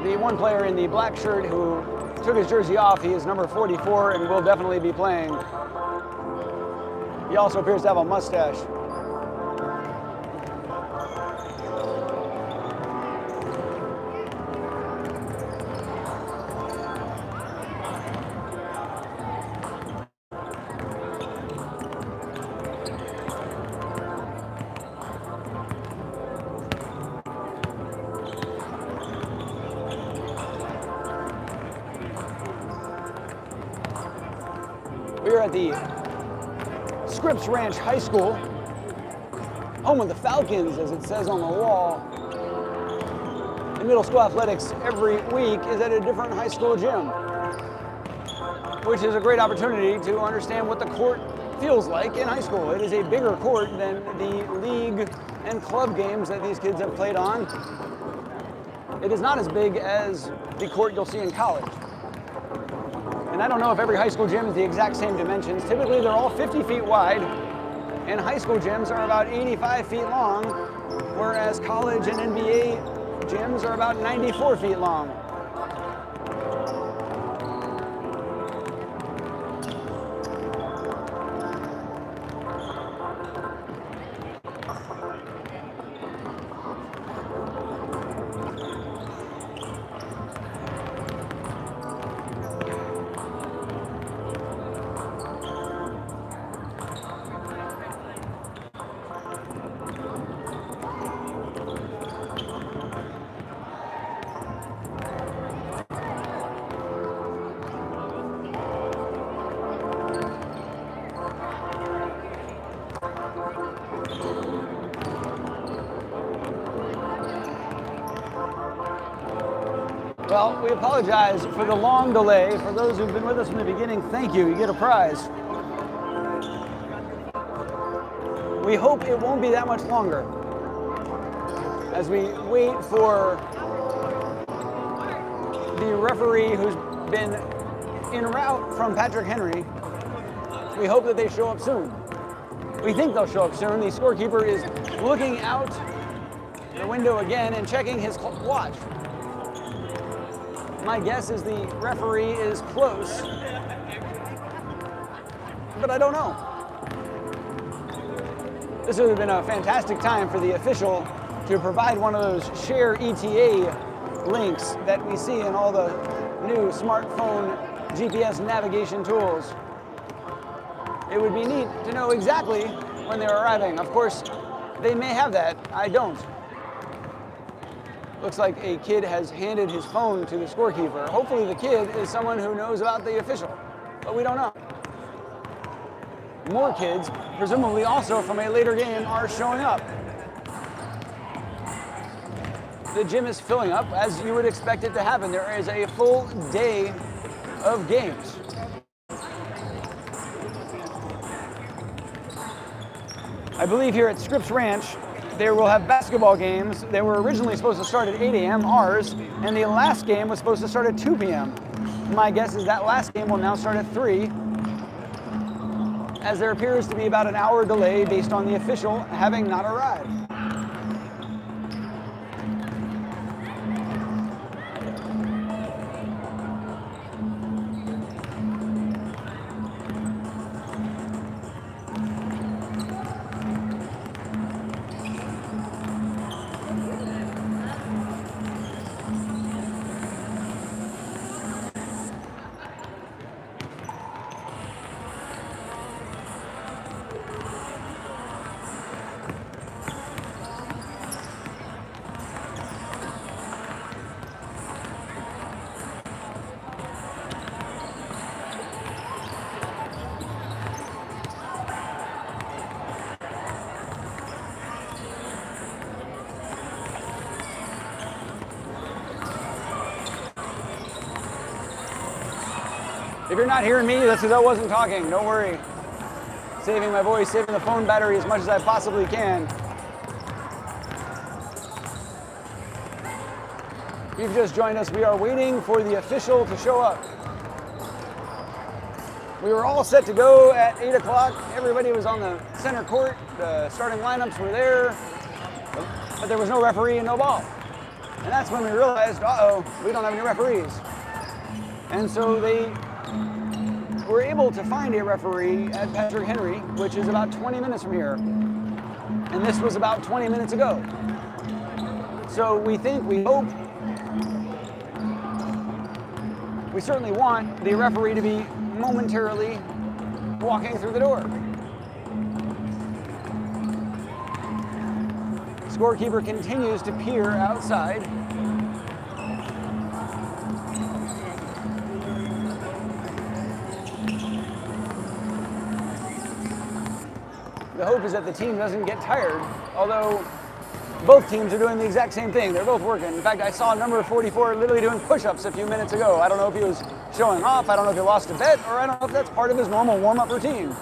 The one player in the black shirt who took his jersey off, he is number 44 and will definitely be playing. He also appears to have a mustache. We are at the Scripps Ranch High School, home of the Falcons, as it says on the wall. In middle school athletics every week is at a different high school gym, which is a great opportunity to understand what the court feels like in high school. It is a bigger court than the league and club games that these kids have played on. It is not as big as the court you'll see in college. And I don't know if every high school gym is the exact same dimensions. Typically, they're all 50 feet wide, and high school gyms are about 85 feet long, whereas college and NBA gyms are about 94 feet long. Well, we apologize for the long delay. For those who've been with us from the beginning, thank you. You get a prize. We hope it won't be that much longer as we wait for the referee who's been en route from Patrick Henry. We hope that they show up soon. We think they'll show up soon. The scorekeeper is looking out the window again and checking his watch. My guess is the referee is close, but I don't know. This would have been a fantastic time for the official to provide one of those share ETA links that we see in all the new smartphone GPS navigation tools. It would be neat to know exactly when they're arriving. Of course, they may have that. I don't. Looks like a kid has handed his phone to the scorekeeper. Hopefully the kid is someone who knows about the official, but we don't know. More kids, presumably also from a later game, are showing up. The gym is filling up as you would expect it to happen. There is a full day of games. I believe here at Scripps Ranch, they will have basketball games. They were originally supposed to start at 8 a.m., ours, and the last game was supposed to start at 2 p.m. My guess is that last game will now start at 3, as there appears to be about an hour delay based on the official having not arrived. If you're not hearing me, that's because I wasn't talking. Don't worry. saving my voice, saving the phone battery as much as I possibly can. If you've just joined us, we are waiting for the official to show up. We were all set to go at 8 o'clock. Everybody was on the center court. The starting lineups were there, but there was no referee and no ball. And that's when we realized, uh-oh, we don't have any referees. And so they were able to find a referee at Patrick Henry, which is about 20 minutes from here. And this was about 20 minutes ago. So we think, we hope, we certainly want the referee to be momentarily walking through the door. Scorekeeper continues to peer outside. The hope is that the team doesn't get tired, although both teams are doing the exact same thing. They're both working. In fact, I saw number 44 literally doing push-ups a few minutes ago. I don't know if he was showing off, I don't know if he lost a bet, or I don't know if that's part of his normal warm-up routine.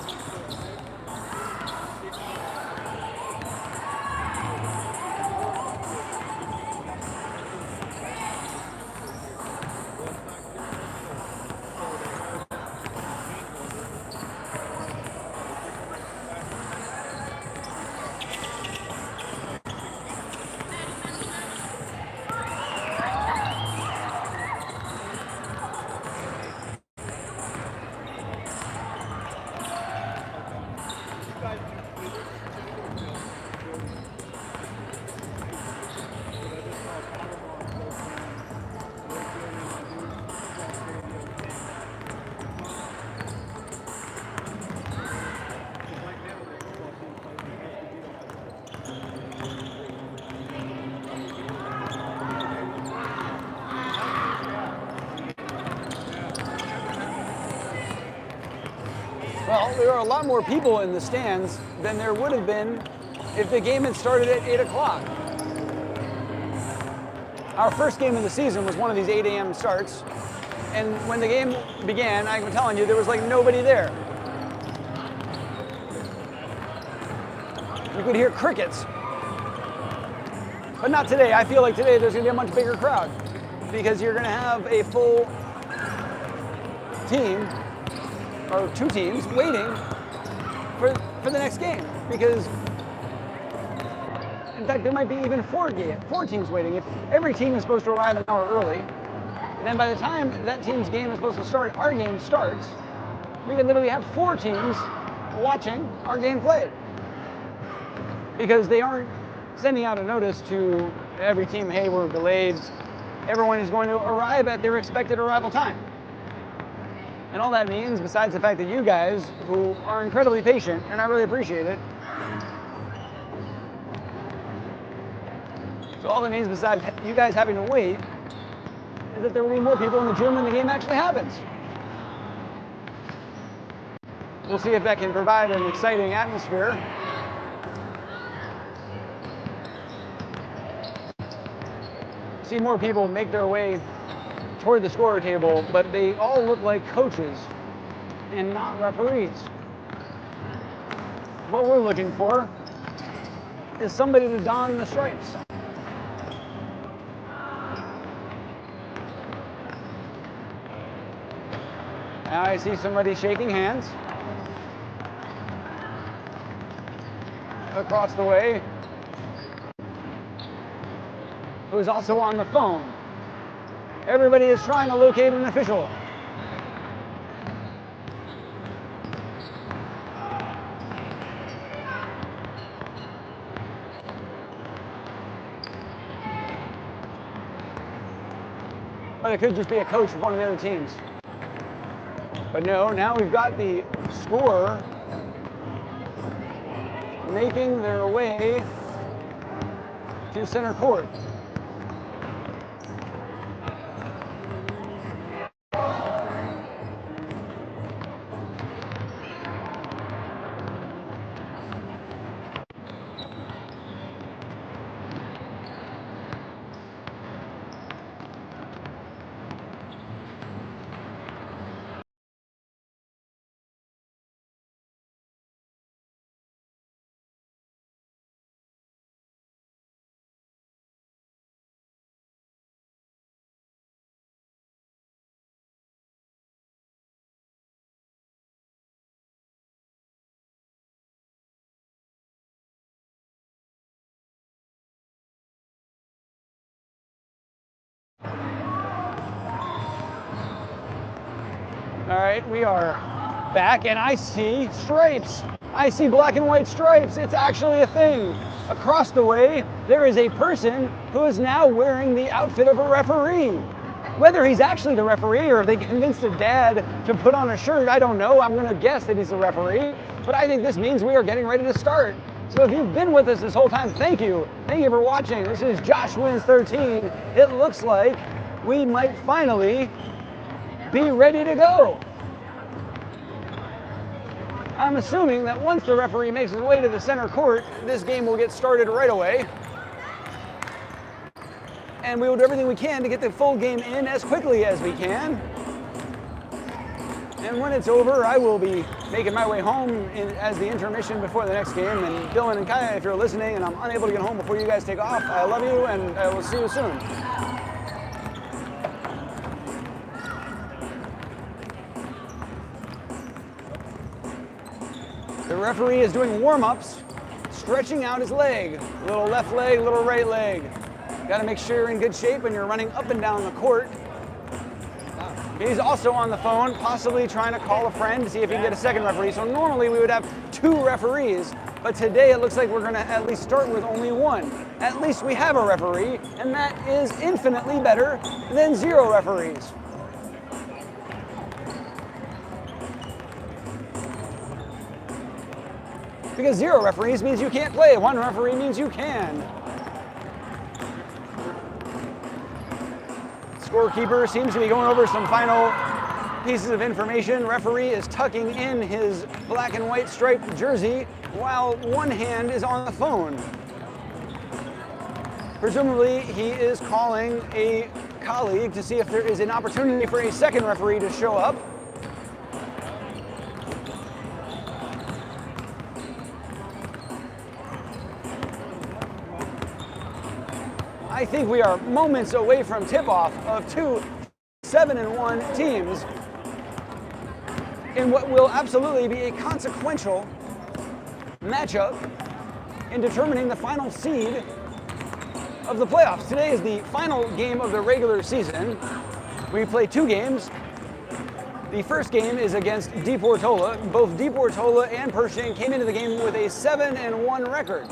Well, there are a lot more people in the stands than there would have been if the game had started at 8 o'clock. Our first game of the season was one of these 8 a.m. starts, and when the game began, I'm telling you, there was like nobody there. You could hear crickets. But not today. I feel like today there's going to be a much bigger crowd because you're going to have a full team or two teams waiting for the next game, because in fact there might be even four teams waiting. If every team is supposed to arrive an hour early, then by the time that team's game is supposed to start, our game starts, we can literally have 4 teams watching our game played, because they aren't sending out a notice to every team, hey, we're delayed. Everyone is going to arrive at their expected arrival time. And all that means, besides the fact that you guys, who are incredibly patient, and I really appreciate it, so all that means, besides you guys having to wait, is that there will be more people in the gym when the game actually happens. We'll see if that can provide an exciting atmosphere. See more people make their way toward the scorer table, but they all look like coaches and not referees. What we're looking for is somebody to don the stripes. Now I see somebody shaking hands across the way, who's also on the phone. Everybody is trying to locate an official. Or it could just be a coach of one of the other teams. But no, now we've got the scorer making their way to center court. All right, we are back, and I see stripes. I see black and white stripes. It's actually a thing. Across the way, there is a person who is now wearing the outfit of a referee. Whether he's actually the referee or if they convinced a dad to put on a shirt, I don't know. I'm gonna guess that he's the referee, but I think this means we are getting ready to start. So if you've been with us this whole time, thank you. Thank you for watching. This is Josh Wins 13. It looks like we might finally be ready to go. I'm assuming that once the referee makes his way to the center court, this game will get started right away. And we will do everything we can to get the full game in as quickly as we can. And when it's over, I will be making my way home as the intermission before the next game. And Dylan and Kaya, if you're listening and I'm unable to get home before you guys take off, I love you and I will see you soon. The referee is doing warm-ups, stretching out his leg. Little left leg, little right leg. Got to make sure you're in good shape when you're running up and down the court. He's also on the phone, possibly trying to call a friend to see if he can get a second referee. So normally we would have 2 referees, but today it looks like we're going to at least start with only 1. At least we have a referee, and that is infinitely better than 0 referees. Because 0 referees means you can't play, 1 referee means you can. Scorekeeper seems to be going over some final pieces of information. Referee is tucking in his black and white striped jersey while one hand is on the phone. Presumably he is calling a colleague to see if there is an opportunity for a second referee to show up. I think we are moments away from tip-off of 2 7-1 teams in what will absolutely be a consequential matchup in determining the final seed of the playoffs. Today is the final game of the regular season. We play 2 games. The first game is against DePortola. Both DePortola and Pershing came into the game with a 7-1 record.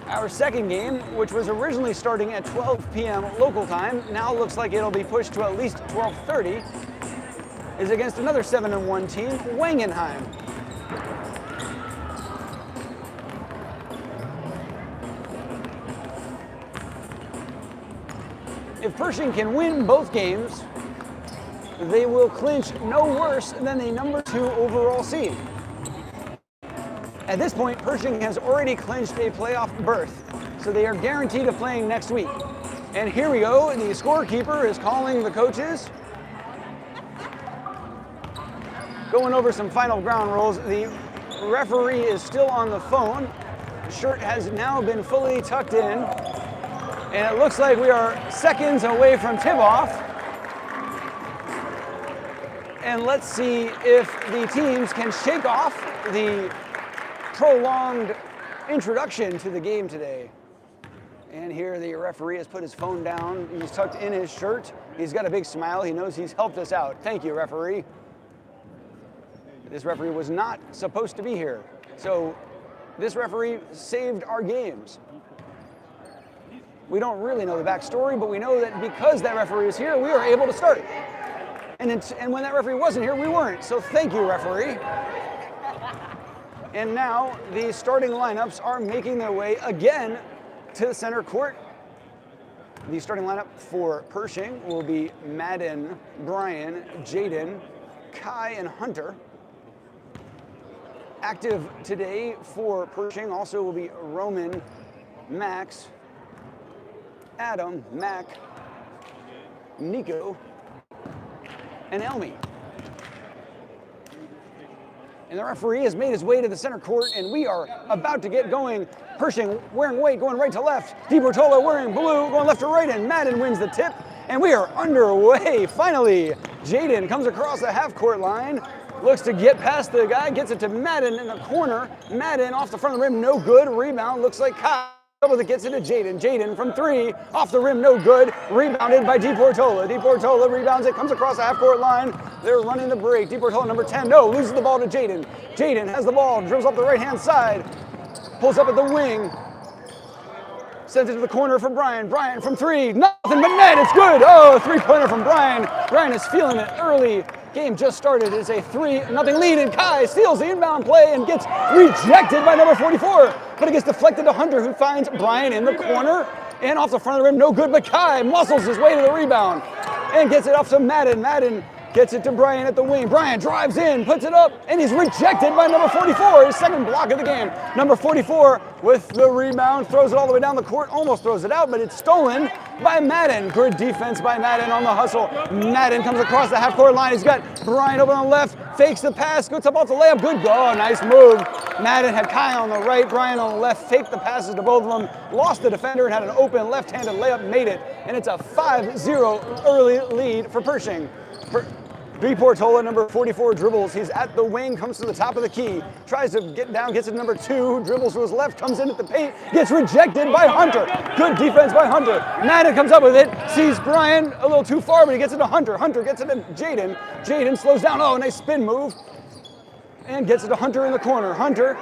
Our second game, which was originally starting at 12 p.m. local time, now looks like it'll be pushed to at least 12:30, is against another 7-1 team, Wangenheim. If Pershing can win both games, they will clinch no worse than the number 2 overall seed. At this point, Pershing has already clinched a playoff berth, so they are guaranteed of playing next week. And here we go, the scorekeeper is calling the coaches. Going over some final ground rules. The referee is still on the phone. The shirt has now been fully tucked in. And it looks like we are seconds away from tip-off. And let's see if the teams can shake off the prolonged introduction to the game today. And here the referee has put his phone down. He's tucked in his shirt. He's got a big smile. He knows he's helped us out. Thank you, referee. This referee was not supposed to be here. So this referee saved our games. We don't really know the backstory, but we know that because that referee is here, we are able to start. And when that referee wasn't here, we weren't. So thank you, referee. And now the starting lineups are making their way again to the center court. The starting lineup for Pershing will be Madden, Brian, Jaden, Kai, and Hunter. Active today for Pershing also will be Roman, Max, Adam, Mac, Nico, and Elmi. And the referee has made his way to the center court, and we are about to get going. Pershing wearing white, going right to left. DePortola wearing blue, going left to right, and Madden wins the tip. And we are underway, finally. Jaden comes across the half-court line, looks to get past the guy, gets it to Madden in the corner. Madden off the front of the rim, no good. Rebound, looks like Kai with it, gets it to Jaden. Jaden from 3, off the rim, no good. Rebounded by DePortola. DePortola rebounds it, comes across the half-court line. They're running the break. DePortola, number 10, no, loses the ball to Jaden. Jaden has the ball, dribbles up the right-hand side, pulls up at the wing, sends it to the corner for Brian. Brian from 3, nothing but net, it's good. Oh, three-pointer from Brian. Brian is feeling it early. Game just started. It's a 3-0 lead, and Kai steals the inbound play and gets rejected by number 44. But it gets deflected to Hunter, who finds Brian in the corner and off the front of the rim. No good, but Kai muscles his way to the rebound and gets it off to Madden. Madden gets it to Brian at the wing. Brian drives in, puts it up, and he's rejected by number 44, his second block of the game. Number 44 with the rebound, throws it all the way down the court, almost throws it out, but it's stolen by Madden. Good defense by Madden on the hustle. Madden comes across the half-court line. He's got Brian over on the left, fakes the pass, goes up off the layup. Good goal, nice move. Madden had Kai on the right, Brian on the left, faked the passes to both of them, lost the defender and had an open left-handed layup, made it, and it's a 5-0 early lead for Pershing. DePortola, number 44, dribbles. He's at the wing, comes to the top of the key, tries to get down, gets it to number 2, dribbles to his left, comes in at the paint, gets rejected by Hunter. Good defense by Hunter. Madden comes up with it, sees Brian a little too far, but he gets it to Hunter. Hunter gets it to Jaden. Jaden slows down. Oh, nice spin move. And gets it to Hunter in the corner. Hunter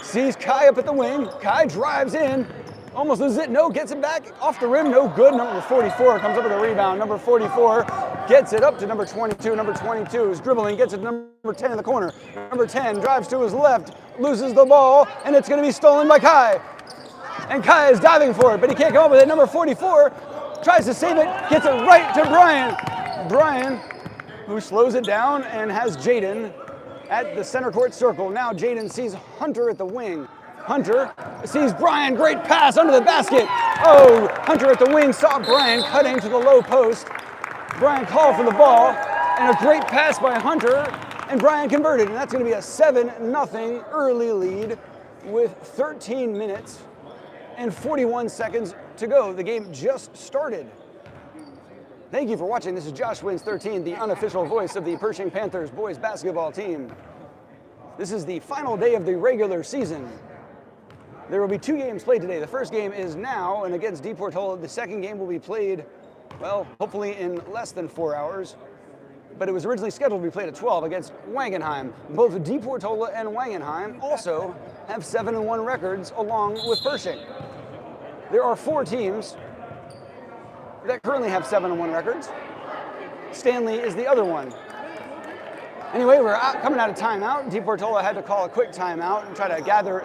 sees Kai up at the wing. Kai drives in. Almost loses it. No, gets it back off the rim. No good. Number 44 comes up with a rebound. Number 44 gets it up to number 22. Number 22 is dribbling. Gets it to number 10 in the corner. Number 10 drives to his left, loses the ball, and it's going to be stolen by Kai. And Kai is diving for it, but he can't come up with it. Number 44 tries to save it, gets it right to Brian. Brian, who slows it down and has Jaden at the center court circle. Now Jaden sees Hunter at the wing. Hunter sees Brian, great pass under the basket. Oh, Hunter at the wing saw Brian cutting to the low post. Brian called for the ball, and a great pass by Hunter, and Brian converted, and that's going to be a 7-0 early lead with 13 minutes and 41 seconds to go. The game just started. Thank you for watching. This is Josh Wins 13, the unofficial voice of the Pershing Panthers boys basketball team. This is the final day of the regular season. There will be 2 games played today. The first game is now and against DePortola. The second game will be played, well, hopefully in less than 4 hours. But it was originally scheduled to be played at 12 against Wangenheim. Both DePortola and Wangenheim also have 7-1 records along with Pershing. There are 4 teams that currently have 7-1 records. Stanley is the other one. Anyway, we're coming out of timeout. DePortola had to call a quick timeout and try to gather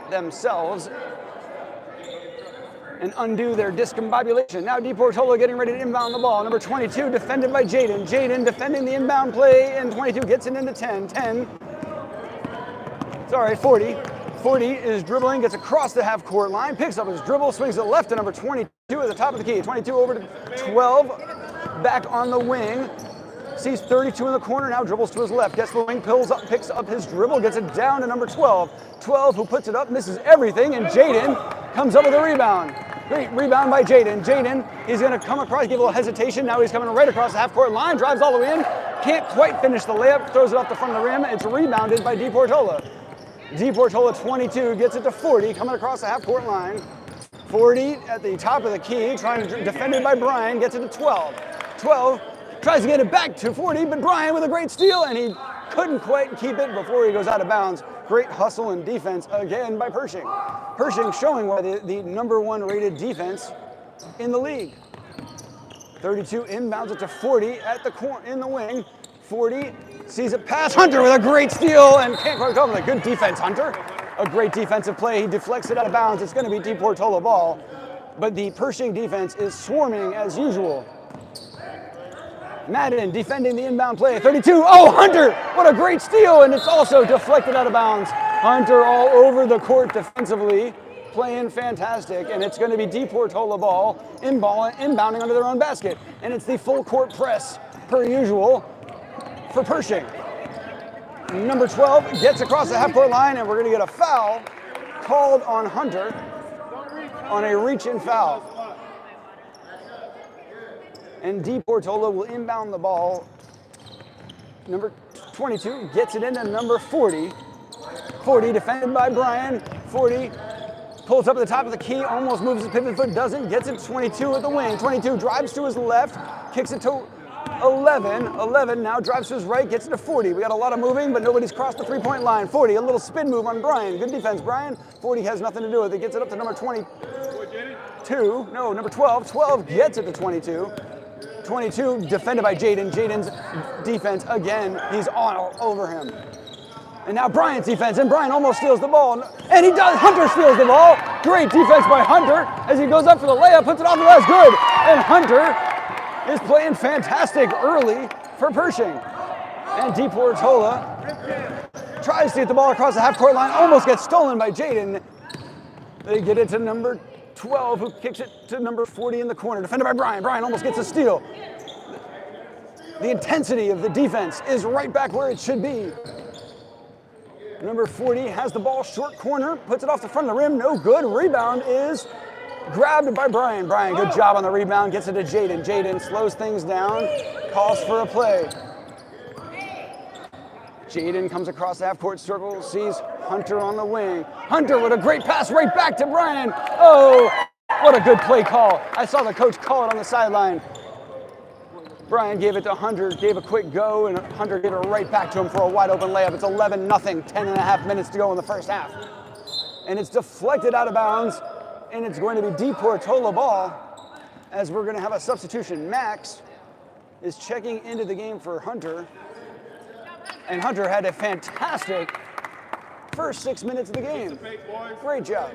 themselves and undo their discombobulation. Now DePortola getting ready to inbound the ball. Number 22 defended by Jaden. Jaden defending the inbound play, and 22 gets it into 40. 40 is dribbling, gets across the half-court line, picks up his dribble, swings it left to number 22 at the top of the key. 22 over to 12, back on the wing. Sees 32 in the corner, now dribbles to his left, gets the wing, picks up his dribble, gets it down to number 12. 12 who puts it up, misses everything, and Jaden comes up with a rebound. Great rebound by Jaden. Jaden, he's going to come across, give a little hesitation, now he's coming right across the half-court line, drives all the way in, can't quite finish the layup, throws it off the front of the rim, it's rebounded by DePortola. DePortola 22 gets it to 40, coming across the half-court line. 40 at the top of the key, trying to defended by Brian, gets it to 12. 12 tries to get it back to 40, but Brian with a great steal, and he couldn't quite keep it before he goes out of bounds. Great hustle and defense again by Pershing. Pershing showing why the number 1 rated defense in the league. 32 inbounds it to 40 at the in the wing. 40 sees it pass Hunter with a great steal and can't quite cover it. Good defense, Hunter. A great defensive play. He deflects it out of bounds. It's going to be DePortola ball, but the Pershing defense is swarming as usual. Madden defending the inbound play. 32. Oh, Hunter! What a great steal, and it's also deflected out of bounds. Hunter all over the court defensively, playing fantastic, and it's going to be DePortola ball, inbounding under their own basket, and it's the full court press per usual for Pershing. Number 12 gets across the half-court line, and we're going to get a foul called on Hunter on a reach-in foul. And DePortola will inbound the ball. Number 22 gets it into number 40. 40 defended by Brian. 40 Pulls up at the top of the key, almost moves his pivot foot, doesn't, gets it 22 at the wing. 22 drives to his left, kicks it to 11. 11 now drives to his right, gets it to 40. We got a lot of moving, but nobody's crossed the three-point line. 40, a little spin move on Brian. Good defense, Brian. 40 has nothing to do with it. Gets it up to number 22. No, number 12. 12 gets it to 22. 22 defended by Jaden. Jaden's defense again. He's all over him. And now Brian's defense, and Brian almost steals the ball. And he does. Hunter steals the ball. Great defense by Hunter as he goes up for the layup, puts it off the last. Good. And Hunter is playing fantastic early for Pershing. And DePortola tries to get the ball across the half-court line, almost gets stolen by Jaden. They get it to number 12, who kicks it to number 40 in the corner, defended by Brian. Brian almost gets a steal. The intensity of the defense is right back where it should be. Number 40 has the ball, short corner, puts it off the front of the rim, no good. Rebound is grabbed by Brian. Brian, good job on the rebound, gets it to Jaden. Jaden slows things down, calls for a play. Jaden comes across the half-court circle, sees Hunter on the wing. Hunter with a great pass right back to Brian. Oh, what a good play call. I saw the coach call it on the sideline. Brian gave it to Hunter, gave a quick go, and Hunter gave it right back to him for a wide open layup. It's 11-0, 10 and a half minutes to go in the first half. And it's deflected out of bounds, and it's going to be DePortola ball as we're going to have a substitution. Max is checking into the game for Hunter. And Hunter had a fantastic first 6 minutes of the game. Great job.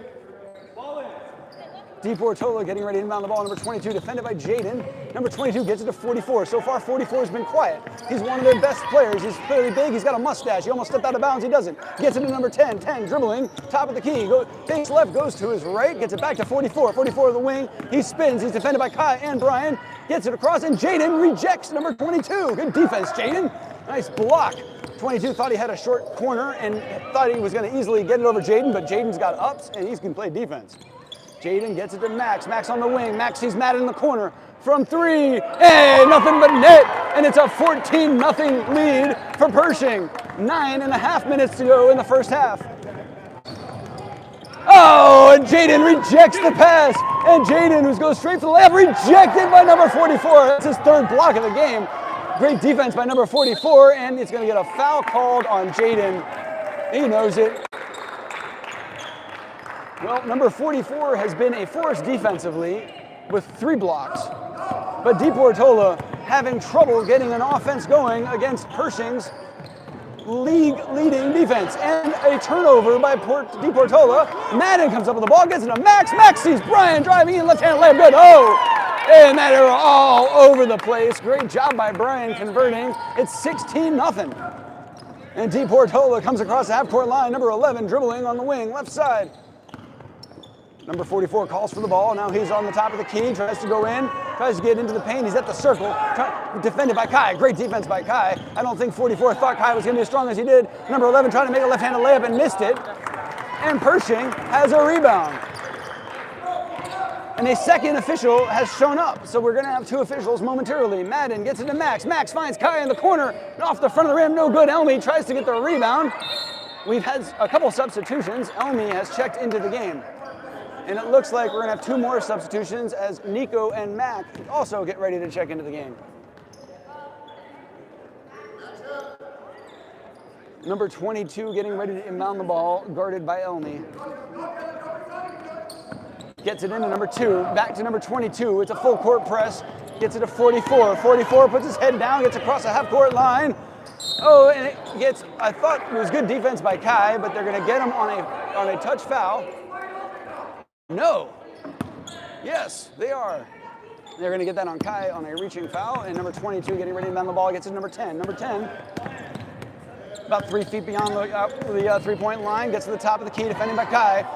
DePortola getting ready to inbound the ball. Number 22 defended by Jaden. Number 22 gets it to 44. So far, 44 has been quiet. He's one of their best players. He's fairly big. He's got a mustache. He almost stepped out of bounds. He doesn't. Gets it to number 10. 10 dribbling. Top of the key. Fakes left, goes to his right. Gets it back to 44. 44 of the wing. He spins. He's defended by Kai and Brian. Gets it across, and Jaden rejects number 22. Good defense, Jaden. Nice block. 22 thought he had a short corner and thought he was going to easily get it over Jaden, but Jaden's got ups, and he can play defense. Jaden gets it to Max. Max on the wing. Max sees Matt in the corner from three. Hey, nothing but net. And it's a 14-0 lead for Pershing. 9.5 minutes to go in the first half. Oh, and Jaden rejects the pass. And Jaden, who goes straight for the layup, rejected by number 44. That's his third block of the game. Great defense by number 44, and it's going to get a foul called on Jaden. He knows it. Well, number 44 has been a force defensively with 3 blocks. But DePortola having trouble getting an offense going against Pershing's league-leading defense. And a turnover by DePortola. Madden comes up with the ball, gets it to Max. Max sees Brian driving in, left-hand layup, good. Oh! And that are all over the place. Great job by Brian converting. It's 16-0. And DePortola comes across the half-court line. Number 11 dribbling on the wing, left side. Number 44 calls for the ball. Now he's on the top of the key, tries to go in, tries to get into the paint. He's at the circle, defended by Kai. Great defense by Kai. I don't think 44 thought Kai was going to be as strong as he did. Number 11 trying to make a left-handed layup and missed it. And Pershing has a rebound. And a second official has shown up, so we're going to have 2 officials momentarily. Madden gets it to Max. Max finds Kai in the corner, off the front of the rim, no good. Elmi tries to get the rebound. We've had a couple substitutions. Elmi has checked into the game. And it looks like we're going to have 2 more substitutions as Nico and Mac also get ready to check into the game. Number 22 getting ready to inbound the ball, guarded by Elmi. Gets it into number 2, back to number 22. It's a full court press, gets it to 44. 44 puts his head down, gets across the half court line. Oh, and it gets, I thought it was good defense by Kai, but they're going to get him on a touch foul. No. Yes, they are. They're going to get that on Kai on a reaching foul, and number 22 getting ready to inbound the ball gets it to number 10. Number 10, about 3 feet beyond the three-point line, gets to the top of the key, defended by Kai.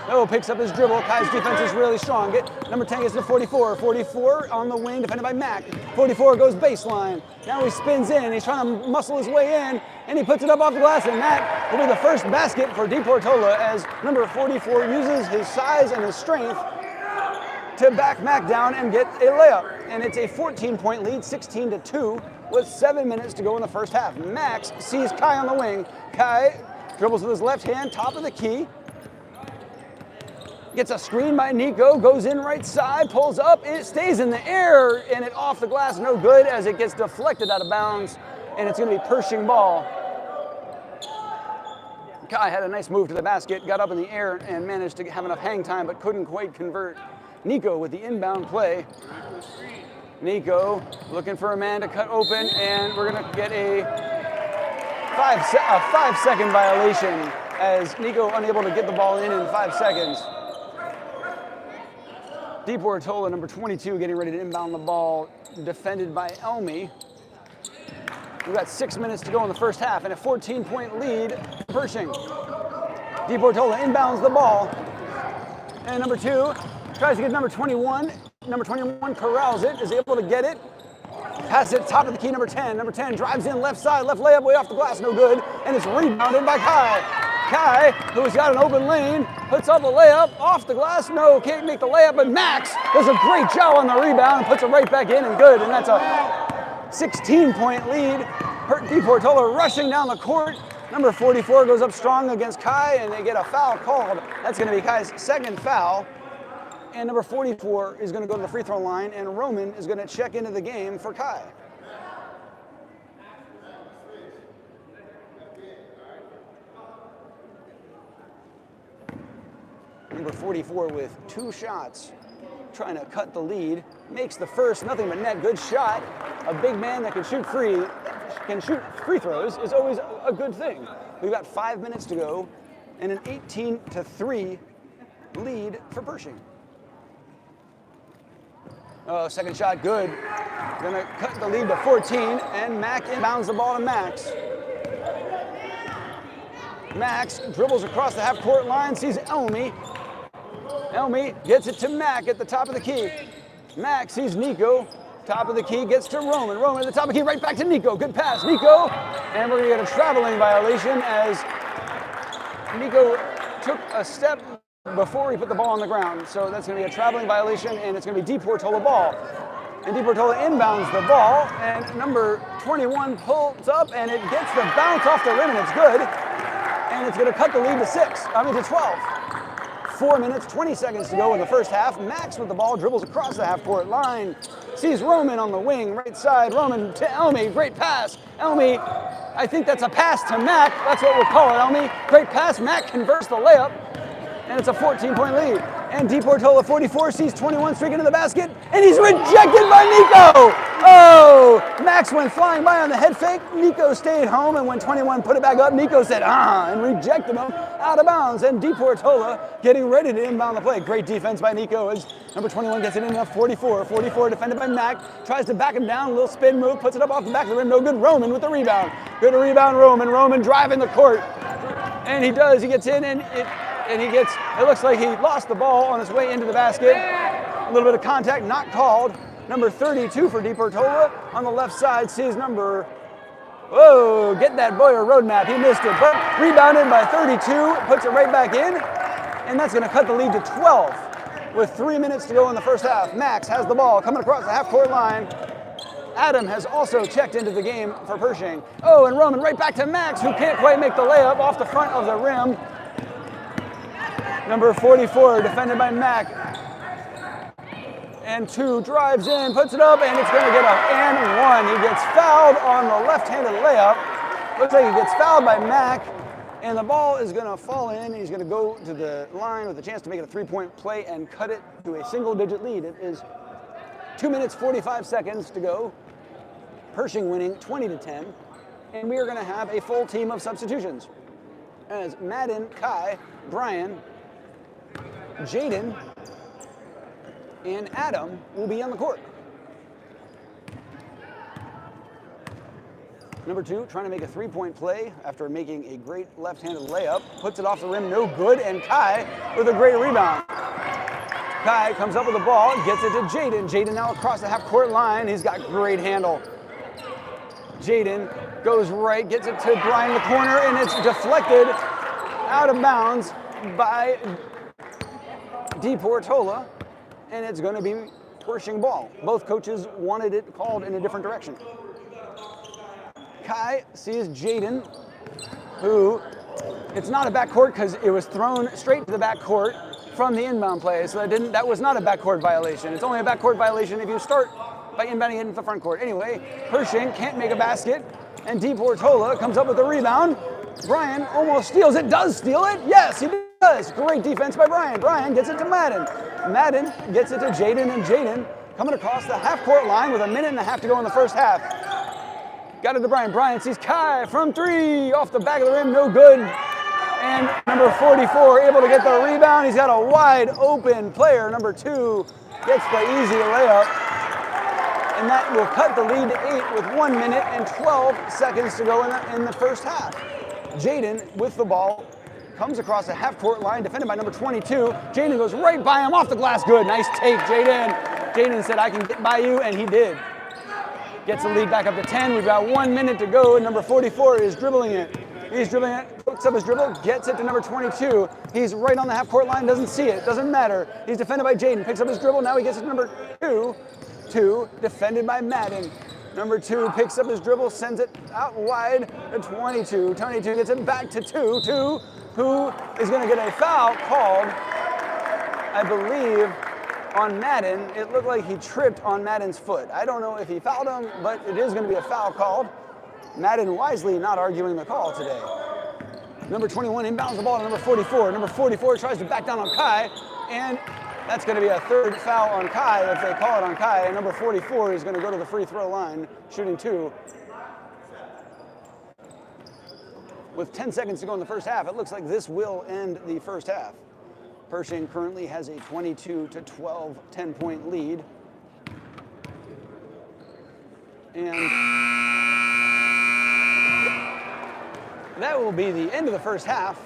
Oh, picks up his dribble. Kai's defense is really strong. Number 10 gets to 44. 44 on the wing, defended by Mac. 44 goes baseline. Now he spins in. He's trying to muscle his way in, and he puts it up off the glass, and that will be the first basket for DePortola as number 44 uses his size and his strength to back Mac down and get a layup. And it's a 14-point lead, 16-2, with 7 minutes to go in the first half. Max sees Kai on the wing. Kai dribbles with his left hand, top of the key. Gets a screen by Nico, goes in right side, pulls up, it stays in the air, and it off the glass, no good as it gets deflected out of bounds, and it's going to be Pershing ball. Kai had a nice move to the basket, got up in the air, and managed to have enough hang time, but couldn't quite convert. Nico with the inbound play. Nico looking for a man to cut open, and we're going to get a 5-second violation as Nico unable to get the ball in 5 seconds. DePortola, number 22, getting ready to inbound the ball, defended by Elmi. We've got 6 minutes to go in the first half and a 14-point lead for Pershing. DePortola inbounds the ball, and number 2 tries to get number 21. Number 21 corrals it, is able to get it. Pass it top of the key, number 10. Number 10 drives in left side, left layup, way off the glass, no good. And it's rebounded by Kai. Kai, who's got an open lane, puts up a layup, off the glass, no, can't make the layup, but Max does a great job on the rebound and puts it right back in and good. And that's a 16-point lead. DePortola rushing down the court. Number 44 goes up strong against Kai, and they get a foul called. That's going to be Kai's second foul. And number 44 is going to go to the free throw line, and Roman is going to check into the game for Kai. Number 44 with 2 shots, trying to cut the lead. Makes the first, nothing but net, good shot. A big man that can shoot free throws is always a good thing. We've got 5 minutes to go, and an 18-3 lead for Pershing. Oh, second shot, good. Gonna cut the lead to 14, and Mac inbounds the ball to Max. Max dribbles across the half-court line, sees Elmi. Elmi gets it to Mac at the top of the key. Mac sees Nico, top of the key, gets to Roman. Roman at the top of the key, right back to Nico. Good pass, Nico. And we're gonna get a traveling violation as Nico took a step before he put the ball on the ground. So that's going to be a traveling violation, and it's going to be DePortola ball. And DePortola inbounds the ball, and number 21 pulls up, and it gets the bounce off the rim, and it's good. And it's going to cut the lead to 12. 4 minutes, 20 seconds to go in the first half. Max with the ball, dribbles across the half-court line, sees Roman on the wing, right side. Roman to Elmi, great pass. Elmi, I think that's a pass to Mac. That's what we'll call it, Elmi. Great pass, Mac converts the layup. And it's a 14-point lead. And DePortola 44 sees 21 streaking to the basket, and he's rejected by Nico. Oh, Max went flying by on the head fake. Nico stayed home, and when 21 put it back up, Nico said, and rejected him out of bounds. And DePortola getting ready to inbound the play. Great defense by Nico as number 21 gets it in enough. 44 defended by Mac, tries to back him down, a little spin move, puts it up off the back of the rim, no good. Roman with the rebound. Good rebound, Roman. Roman driving the court. And he does, he gets in, and it looks like he lost the ball on his way into the basket. A little bit of contact, not called. Number 32 for DePortola on the left side sees get that boy a roadmap. He missed it, but rebounded by 32, puts it right back in, and that's going to cut the lead to 12 with 3 minutes to go in the first half. Max has the ball coming across the half-court line. Adam has also checked into the game for Pershing. Oh, and Roman right back to Max, who can't quite make the layup off the front of the rim. Number 44, defended by Mac. And 2 drives in, puts it up, and it's going to get an and 1. He gets fouled on the left-handed layup. Looks like he gets fouled by Mac, and the ball is going to fall in. He's going to go to the line with a chance to make it a 3-point play and cut it to a single-digit lead. It is 2 minutes, 45 seconds to go. Pershing winning 20-10, and we are going to have a full team of substitutions as Madden, Kai, Brian, Jaden, and Adam will be on the court. Number 2 trying to make a 3-point play after making a great left-handed layup, puts it off the rim, no good, and Kai with a great rebound. Kai comes up with the ball, gets it to Jaden. Jaden now across the half-court line. He's got great handle. Jaden goes right, gets it to Brian in the corner, and it's deflected out of bounds by DePortola, and it's going to be Pershing ball. Both coaches wanted it called in a different direction. Kai sees Jaden, who, it's not a backcourt because it was thrown straight to the backcourt. from the inbound play, so that was not a backcourt violation. It's only a backcourt violation if you start by inbounding it into the front court. Anyway, Pershing can't make a basket, and DePortola comes up with the rebound. Brian almost steals it. Does steal it? Yes, he does. Great defense by Brian. Brian gets it to Madden. Madden gets it to Jaden, and Jaden coming across the half-court line with a minute and a half to go in the first half. Got it to Brian. Brian sees Kai from 3 off the back of the rim. No good. And number 44 able to get the rebound. He's got a wide open player. Number 2 gets the easy layup. And that will cut the lead to 8 with 1 minute and 12 seconds to go in the first half. Jaden with the ball comes across the half-court line, defended by number 22. Jaden goes right by him off the glass. Good. Nice take, Jaden. Jaden said, I can get by you, and he did. Gets the lead back up to 10. We've got 1 minute to go, and number 44 is dribbling it. He's dribbling it, hooks up his dribble, gets it to number 22. He's right on the half-court line, doesn't see it, doesn't matter. He's defended by Jaden, picks up his dribble, now he gets it to number 2. 2, defended by Madden. Number 2 picks up his dribble, sends it out wide to 22. 22 gets it back to 2. 2, who is going to get a foul called, I believe, on Madden. It looked like he tripped on Madden's foot. I don't know if he fouled him, but it is going to be a foul called. Madden wisely not arguing the call today. Number 21 inbounds the ball to number 44. Number 44 tries to back down on Kai, and that's going to be a third foul on Kai if they call it on Kai. And number 44 is going to go to the free throw line, shooting 2. With 10 seconds to go in the first half, it looks like this will end the first half. Pershing currently has a 22-12 10-point lead. And that will be the end of the first half.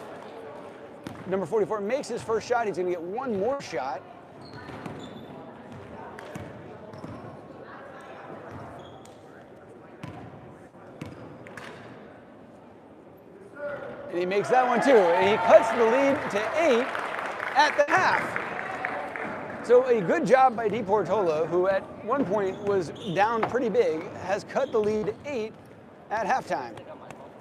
Number 44 makes his first shot. He's going to get one more shot. And he makes that one too. And he cuts the lead to 8 at the half. So a good job by DePortola, who at one point was down pretty big, has cut the lead to 8 at halftime.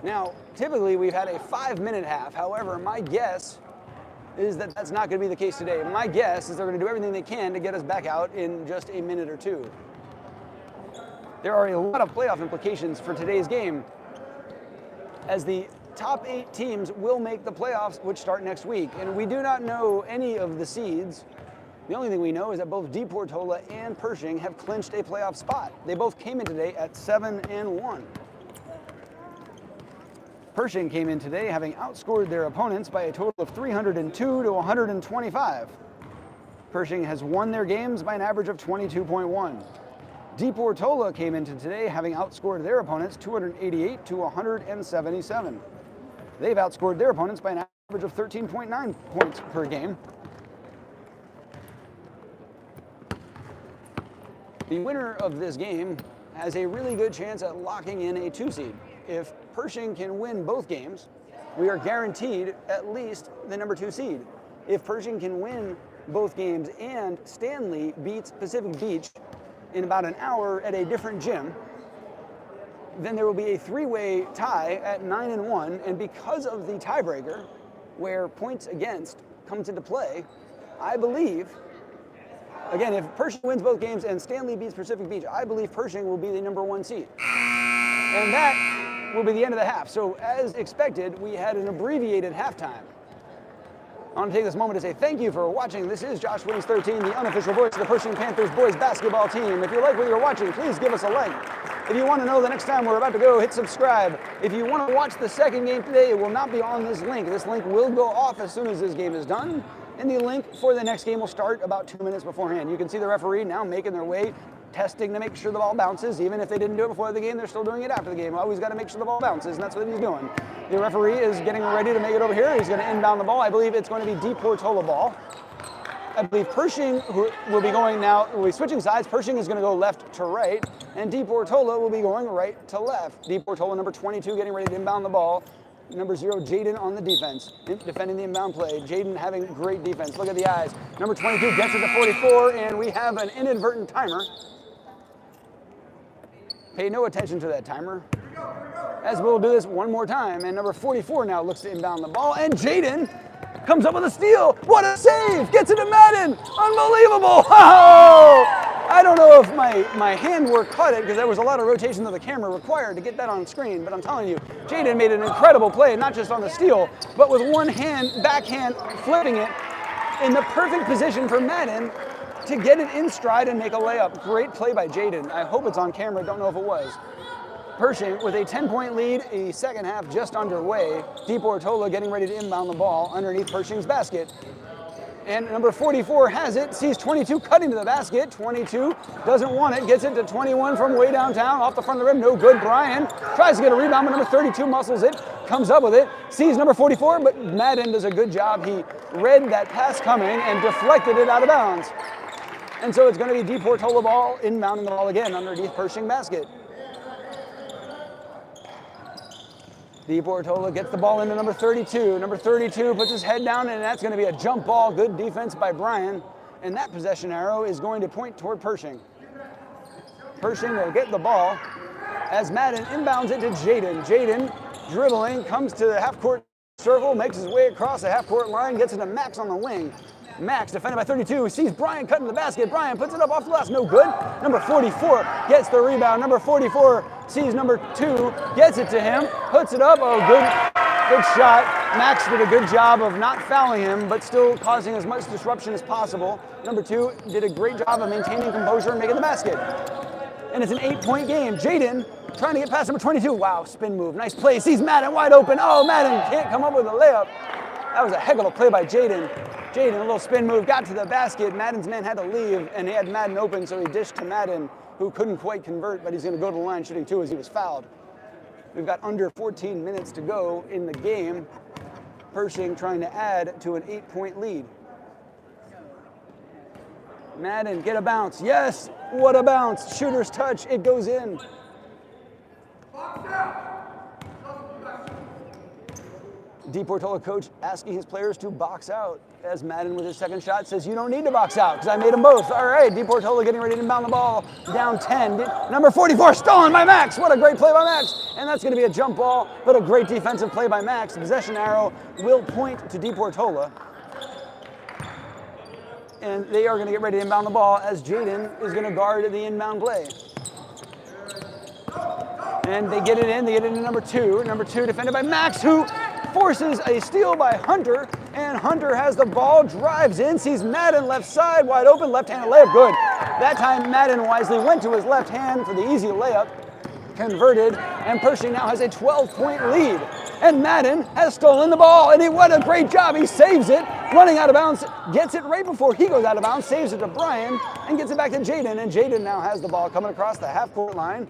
Now, typically we've had a 5-minute half. However, my guess is that that's not going to be the case today. My guess is they're going to do everything they can to get us back out in just a minute or 2. There are a lot of playoff implications for today's game, as the top 8 teams will make the playoffs, which start next week. And we do not know any of the seeds. The only thing we know is that both DePortola and Pershing have clinched a playoff spot. They both came in today at 7-1. Pershing came in today having outscored their opponents by a total of 302 to 125. Pershing has won their games by an average of 22.1. DePortola came into today having outscored their opponents 288 to 177. They've outscored their opponents by an average of 13.9 points per game. The winner of this game has a really good chance at locking in a 2 seed. If Pershing can win both games, we are guaranteed at least the number 2 seed. If Pershing can win both games and Stanley beats Pacific Beach in about an hour at a different gym, then there will be a 3-way tie at 9-1, and because of the tiebreaker, where points against comes into play, I believe, again, if Pershing wins both games and Stanley beats Pacific Beach, I believe Pershing will be the number 1 seed. And that will be the end of the half. So as expected, we had an abbreviated halftime. I want to take this moment to say thank you for watching. This is Josh Wings 13, the unofficial voice of the Pershing Panthers boys basketball team. If you like what you're watching, please give us a like. If you want to know the next time we're about to go, hit subscribe. If you want to watch the second game today, it will not be on this link. This link will go off as soon as this game is done, and the link for the next game will start about 2 minutes beforehand. You can see the referee now making their way, testing to make sure the ball bounces. Even if they didn't do it before the game, they're still doing it after the game. Always got to make sure the ball bounces, and that's what he's doing. The referee is getting ready to make it over here. He's going to inbound the ball. I believe it's going to be DePortola ball. I believe Pershing, who will be going now, will be switching sides. Pershing is going to go left to right, and DePortola will be going right to left. DePortola, number 22, getting ready to inbound the ball. Number 0, Jaden on the defense, defending the inbound play. Jaden having great defense. Look at the eyes. Number 22 gets it to 44, and we have an inadvertent timer. Pay no attention to that timer, as we'll do this one more time. And number 44 now looks to inbound the ball, and Jaden comes up with a steal. What a save! Gets it to Madden. Unbelievable! Oh! I don't know if my hand work caught it because there was a lot of rotation of the camera required to get that on screen, but I'm telling you, Jaden made an incredible play, not just on the steal, but with one hand, backhand, flipping it in the perfect position for Madden to get it in stride and make a layup. Great play by Jaden. I hope it's on camera, don't know if it was. Pershing with a 10-point lead, a second half just underway. DePortola getting ready to inbound the ball underneath Pershing's basket. And number 44 has it, sees 22 cutting to the basket. 22 doesn't want it, gets it to 21 from way downtown, off the front of the rim, no good. Brian tries to get a rebound, but number 32 muscles it, comes up with it, sees number 44, but Madden does a good job. He read that pass coming and deflected it out of bounds. And so it's going to be DePortola ball, inbounding the ball again underneath Pershing basket. DePortola gets the ball into number 32. Number 32 puts his head down, and that's going to be a jump ball. Good defense by Brian. And that possession arrow is going to point toward Pershing. Pershing will get the ball as Madden inbounds it to Jaden. Jaden, dribbling, comes to the half-court circle, makes his way across the half-court line, gets it to Max on the wing. Max, defended by 32, sees Brian cutting the basket. Brian puts it up off the glass, no good. Number 44 gets the rebound. Number 44 sees number 2, gets it to him, puts it up. Oh, good shot. Max did a good job of not fouling him, but still causing as much disruption as possible. Number 2 did a great job of maintaining composure and making the basket. And it's an 8-point game. Jaden trying to get past number 22. Wow, spin move. Nice play. Sees Madden wide open. Oh, Madden can't come up with a layup. That was a heck of a play by Jaden. Jaden, a little spin move, got to the basket. Madden's man had to leave, and he had Madden open, so he dished to Madden, who couldn't quite convert, but he's going to go to the line shooting 2 as he was fouled. We've got under 14 minutes to go in the game. Pershing trying to add to an 8-point lead. Madden, get a bounce. Yes, what a bounce. Shooter's touch, it goes in. DePortola coach asking his players to box out as Madden with his second shot says, you don't need to box out because I made them both. All right, DePortola getting ready to inbound the ball, down 10. Number 44 stolen by Max. What a great play by Max. And that's going to be a jump ball, but a great defensive play by Max. The possession arrow will point to DePortola. And they are going to get ready to inbound the ball as Jaden is going to guard the inbound play. And they get it in to number 2. Number 2 defended by Max, who forces a steal by Hunter, and Hunter has the ball, drives in, sees Madden left side, wide open, left-handed layup, good. That time Madden wisely went to his left hand for the easy layup, converted, and Pershing now has a 12-point lead. And Madden has stolen the ball, and what a great job, he saves it, running out of bounds, gets it right before he goes out of bounds, saves it to Brian, and gets it back to Jaden, and Jaden now has the ball coming across the half-court line.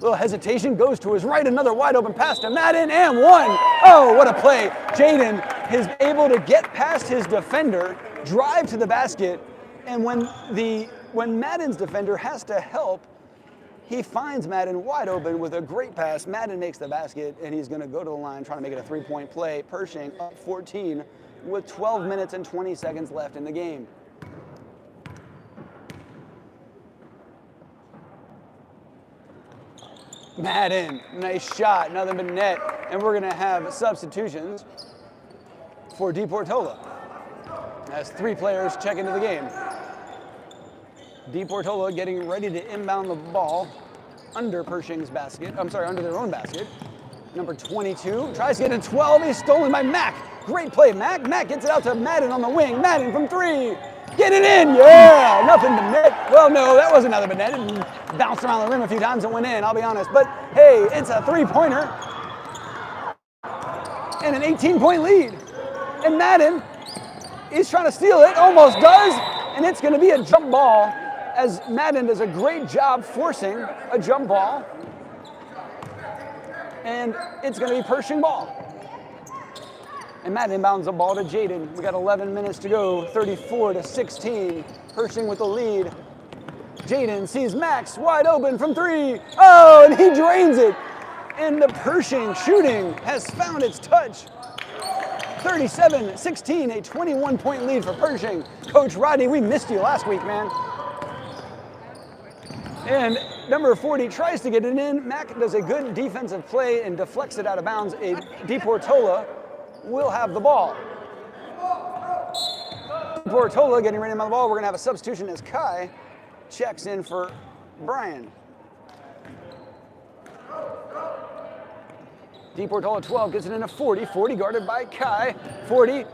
Little hesitation, goes to his right, another wide open pass to Madden, and 1. Oh, what a play. Jaden is able to get past his defender, drive to the basket, and when Madden's defender has to help, he finds Madden wide open with a great pass. Madden makes the basket, and he's going to go to the line trying to make it a 3-point play. Pershing up 14 with 12 minutes and 20 seconds left in the game. Madden, nice shot, nothing but net. And we're going to have substitutions for DePortola. As 3 players check into the game. DePortola getting ready to inbound the ball under Pershing's basket. Under their own basket. Number 22 tries to get a 12. He's stolen by Mac. Great play, Mac. Mac gets it out to Madden on the wing. Madden from 3. Get it in, yeah! Nothing but net. Well, no, that wasn't nothing but net. It bounced around the rim a few times and went in, I'll be honest. But hey, it's a 3-pointer. And an 18-point lead. And Madden is trying to steal it, almost does. And it's going to be a jump ball as Madden does a great job forcing a jump ball. And it's going to be Pershing ball. And Madden inbounds the ball to Jaden. We got 11 minutes to go, 34-16. Pershing with the lead. Jaden sees Max wide open from 3. Oh, and he drains it. And the Pershing shooting has found its touch. 37-16, a 21-point lead for Pershing. Coach Rodney, we missed you last week, man. And number 40 tries to get it in. Mac does a good defensive play and deflects it out of bounds. DePortola will have the ball. DePortola getting ready to inbound the ball. We're going to have a substitution as Kai checks in for Brian. DePortola 12 gets it into 40. 40 guarded by Kai. 40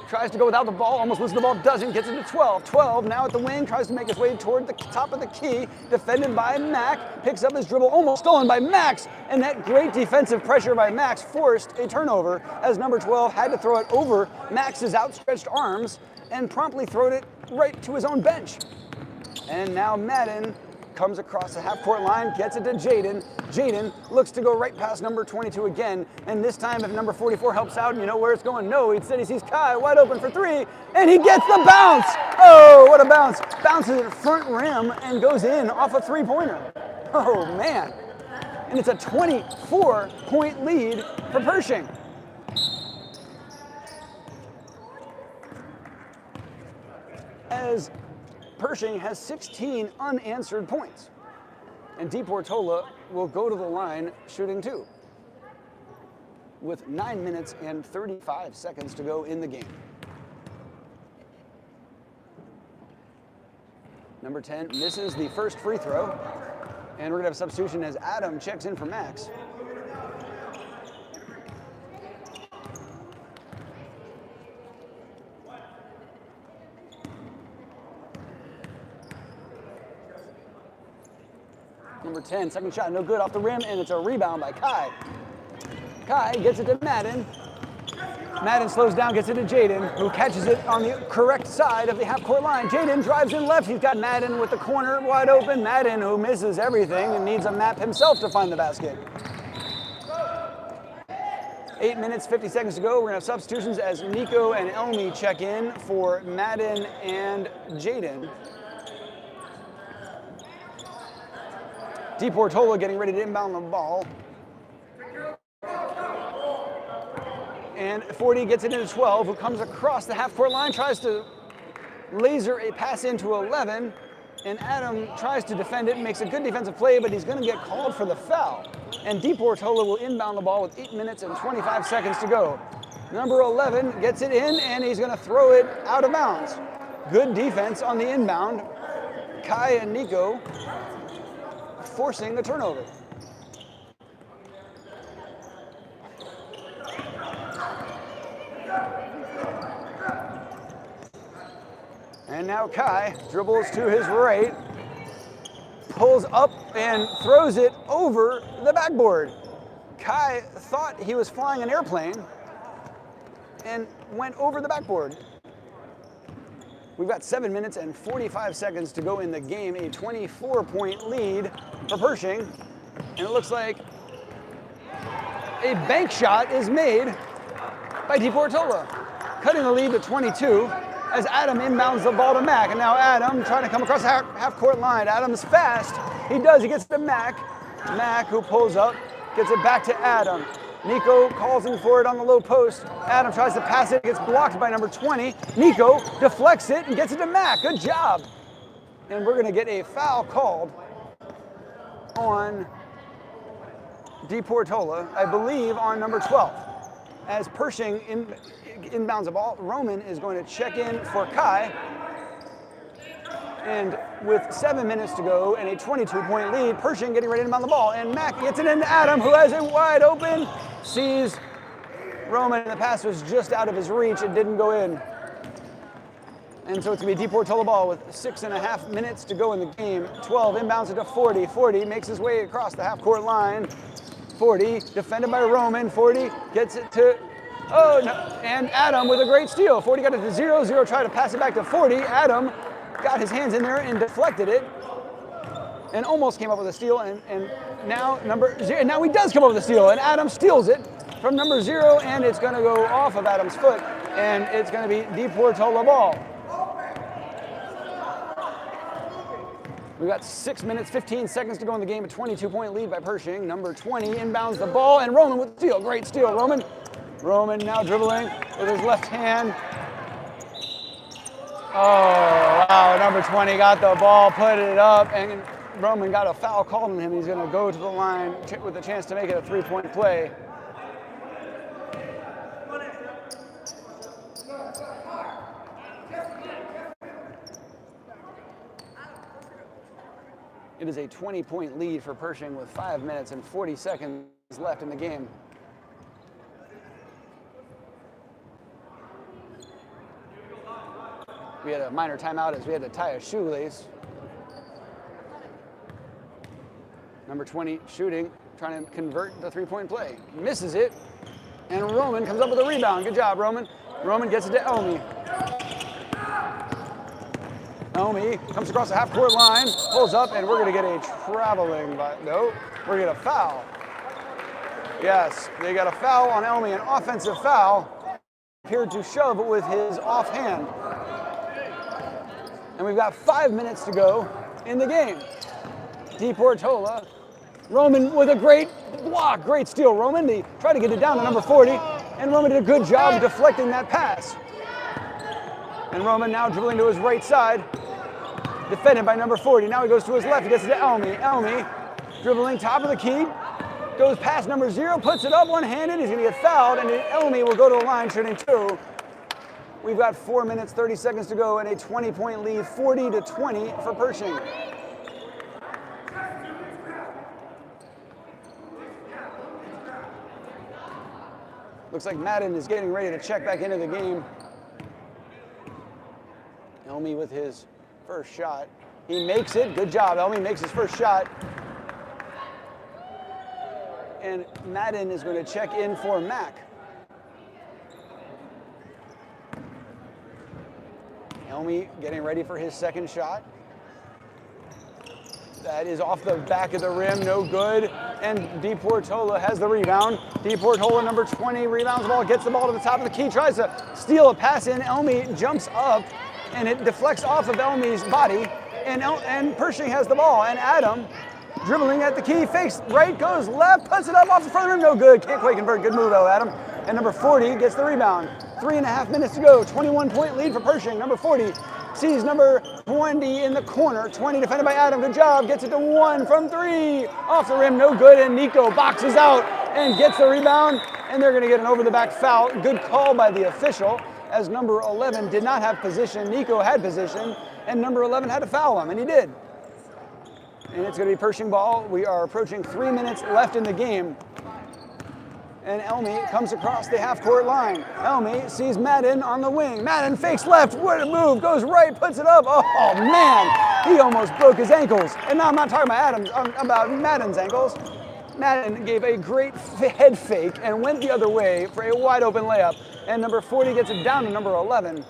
tries to go without the ball, almost loses the ball, doesn't, gets it to 12. 12 now at the wing, tries to make his way toward the top of the key, defended by Mac, picks up his dribble, almost stolen by Max, and that great defensive pressure by Max forced a turnover as number 12 had to throw it over Max's outstretched arms and promptly throwed it right to his own bench. And now Madden comes across the half-court line, gets it to Jaden. Jaden looks to go right past number 22 again, and this time if number 44 helps out, you know where it's going? No, instead he sees Kai wide open for three, and he gets the bounce! Oh, what a bounce! Bounces at front rim and goes in off a three-pointer. Oh, man. And it's a 24-point lead for Pershing. As Pershing has 16 unanswered points. And DePortola will go to the line shooting 2 with 9 minutes and 35 seconds to go in the game. Number 10 misses the first free throw. And we're going to have a substitution as Adam checks in for Max. Number 10, second shot, no good off the rim, and it's a rebound by Kai. Kai gets it to Madden. Madden slows down, gets it to Jaden, who catches it on the correct side of the half-court line. Jaden drives in left. He's got Madden with the corner wide open. Madden, who misses everything and needs a map himself to find the basket. 8 minutes, 50 seconds to go. We're going to have substitutions as Nico and Elmi check in for Madden and Jaden. DePortola getting ready to inbound the ball. And 40 gets it into 12, who comes across the half-court line, tries to laser a pass into 11, and Adam tries to defend it, makes a good defensive play, but he's going to get called for the foul. And DePortola will inbound the ball with 8 minutes and 25 seconds to go. Number 11 gets it in, and he's going to throw it out of bounds. Good defense on the inbound. Kai and Nico forcing the turnover. And now Kai dribbles to his right, pulls up and throws it over the backboard. Kai thought he was flying an airplane and went over the backboard. We've got 7 minutes and 45 seconds to go in the game, a 24-point lead for Pershing. And it looks like a bank shot is made by DePortola, cutting the lead to 22 as Adam inbounds the ball to Mac. And now Adam trying to come across the half-court line. Adam's fast. He does. He gets to Mac. Mac, who pulls up, gets it back to Adam. Nico calls him for it on the low post. Adam tries to pass it, gets blocked by number 20. Nico deflects it and gets it to Mac. Good job. And we're going to get a foul called on DePortola, I believe on number 12. As Pershing inbounds the ball, Roman is going to check in for Kai. And with 7 minutes to go and a 22-point lead, Pershing getting ready to inbound the ball. And Mac gets it into Adam, who has it wide open, sees Roman, and the pass was just out of his reach. It didn't go in. And so it's going to be DePortola ball with 6.5 minutes to go in the game. 12 inbounds it to 40. 40 makes his way across the half-court line. 40 defended by Roman. 40 gets it to, oh no, and Adam with a great steal. 40 got it to 0. 0 tried to pass it back to 40. Adam got his hands in there and deflected it and almost came up with a steal. And now number 0, and now he does come up with a steal, and Adam steals it from number 0, and it's going to go off of Adam's foot, and it's going to be DePortola ball. We've got 6 minutes, 15 seconds to go in the game. A 22-point lead by Pershing. Number 20 inbounds the ball, and Roman with the steal. Great steal, Roman. Roman now dribbling with his left hand. Oh, wow, number 20 got the ball, put it up, and Roman got a foul called on him. He's going to go to the line with a chance to make it a three-point play. It is a 20-point lead for Pershing with 5 minutes and 40 seconds left in the game. We had a minor timeout as we had to tie a shoelace. Number 20 shooting, trying to convert the three-point play. Misses it, and Roman comes up with a rebound. Good job, Roman. Roman gets it to Elmi. Elmi comes across the half-court line, pulls up, and we're going to get a traveling, no, we're going to get a foul. Yes, they got a foul on Elmi, an offensive foul. Appeared to shove with his offhand. And we've got 5 minutes to go in the game. DePortola, Roman with a great block, great steal. Roman, they tried to get it down to number 40, and Roman did a good job deflecting that pass. And Roman now dribbling to his right side, defended by number 40. Now he goes to his left, he gets it to Elmi. Elmi, dribbling top of the key, goes past number 0, puts it up one-handed, he's gonna get fouled, and Elmi will go to the line shooting 2. We've got 4 minutes, 30 seconds to go, and a 20-point lead, 40-20 for Pershing. Looks like Madden is getting ready to check back into the game. Elmi with his first shot. He makes it. Good job. Elmi makes his first shot. And Madden is going to check in for Mac. Elmi getting ready for his second shot. That is off the back of the rim, no good. And DePortola has the rebound. DePortola, number 20, rebounds the ball, gets the ball to the top of the key, tries to steal a pass in. Elmi jumps up, and it deflects off of Elmi's body. And Pershing has the ball. And Adam, dribbling at the key, fakes right, goes left, puts it up off the front of the rim, no good. Can't quite convert. Good move, though, Adam. And number 40 gets the rebound. 3.5 minutes to go. 21-point lead for Pershing. Number 40 sees number 20 in the corner. 20 defended by Adam. Good job. Gets it to 1 from 3. Off the rim, no good. And Nico boxes out and gets the rebound. And they're going to get an over-the-back foul. Good call by the official, as number 11 did not have position. Nico had position, and number 11 had to foul him, and he did. And it's going to be Pershing ball. We are approaching 3 minutes left in the game. And Elmi comes across the half-court line. Elmi sees Madden on the wing. Madden fakes left, what a move, goes right, puts it up. Oh man, he almost broke his ankles. And now I'm not talking about Adams, I'm about Madden's ankles. Madden gave a great head fake and went the other way for a wide open layup. And number 40 gets it down to number 11.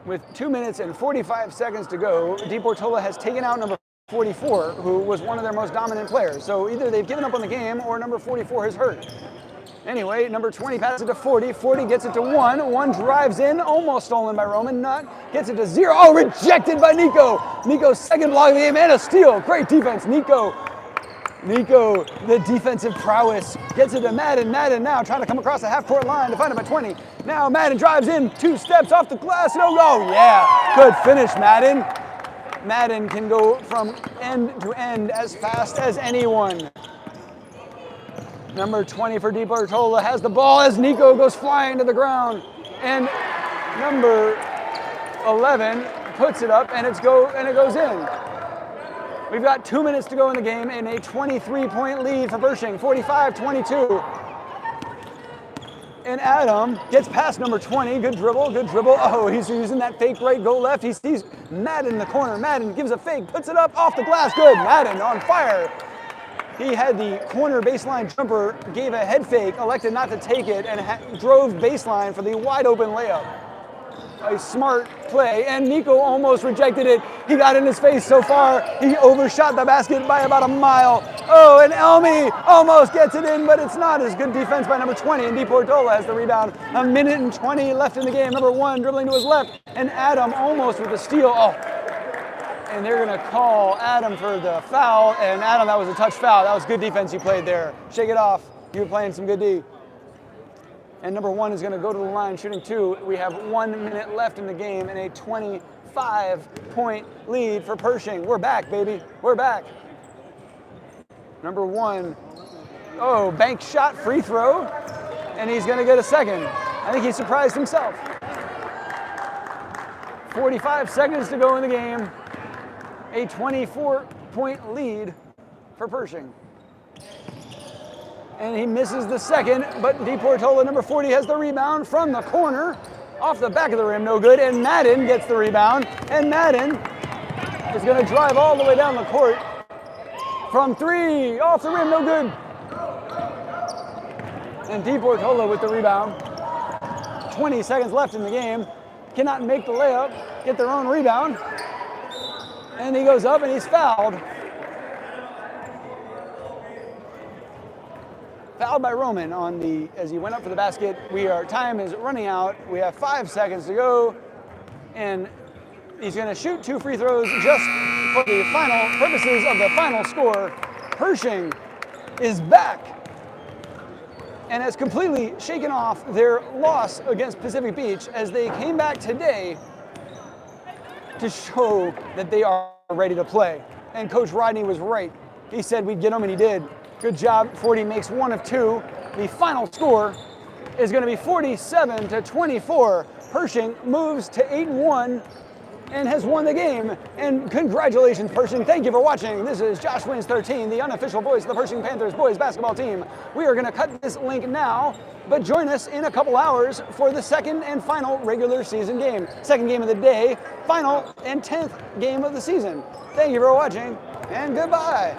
With 2 minutes and 45 seconds to go, DePortola has taken out number 44, who was one of their most dominant players. So either they've given up on the game or number 44 has hurt. Anyway, number 20 passes it to 40. 40 gets it to 1. 1 drives in, almost stolen by Roman. Not gets it to 0. Oh, rejected by Nico. Nico's second block of the game and a steal. Great defense. Nico, the defensive prowess, gets it to Madden. Madden now trying to come across the half-court line, defended by 20. Now Madden drives in, 2 steps off the glass. No go. Yeah, good finish, Madden. Madden can go from end to end as fast as anyone. Number 20 for DePortola has the ball as Nico goes flying to the ground. And number 11 puts it up and it goes in. We've got 2 minutes to go in the game and a 23-point lead for Pershing, 45-22. And Adam gets past number 20. Good dribble, good dribble. Oh, he's using that fake right, go left. He sees Madden in the corner. Madden gives a fake, puts it up off the glass. Good, Madden on fire. He had the corner baseline jumper, gave a head fake, elected not to take it, and drove baseline for the wide open layup. A smart play, and Nico almost rejected it. He got in his face so far, he overshot the basket by about a mile. Oh, and Elmi almost gets it in, but it's not as good defense by number 20, and DePortola has the rebound. 1 minute and 20 left in the game. Number 1 dribbling to his left, and Adam almost with the steal. Oh, and they're gonna call Adam for the foul, and Adam, that was a touch foul. That was good defense you played there. Shake it off. You were playing some good D. And number 1 is going to go to the line shooting 2. We have 1 minute left in the game and a 25-point lead for Pershing. We're back, baby. We're back. Number 1, oh, bank shot, free throw, and he's going to get a second. I think he surprised himself. 45 seconds to go in the game. A 24-point lead for Pershing. And he misses the second, but DePortola, number 40, has the rebound from the corner. Off the back of the rim, no good, and Madden gets the rebound, and Madden is going to drive all the way down the court. From 3, off the rim, no good. And DePortola with the rebound. 20 seconds left in the game. Cannot make the layup, get their own rebound. And he goes up and he's fouled. Fouled by Roman as he went up for the basket. Time is running out. We have 5 seconds to go. And he's going to shoot 2 free throws just for the final purposes of the final score. Pershing is back and has completely shaken off their loss against Pacific Beach as they came back today to show that they are ready to play. And Coach Rodney was right. He said we'd get them, and he did. Good job. 40 makes 1 of 2. The final score is going to be 47-24. Pershing moves to 8-1 and has won the game. And congratulations, Pershing. Thank you for watching. This is Josh Wins 13, the unofficial voice of the Pershing Panthers boys basketball team. We are going to cut this link now, but join us in a couple hours for the second and final regular season game. Second game of the day, final and 10th game of the season. Thank you for watching, and goodbye.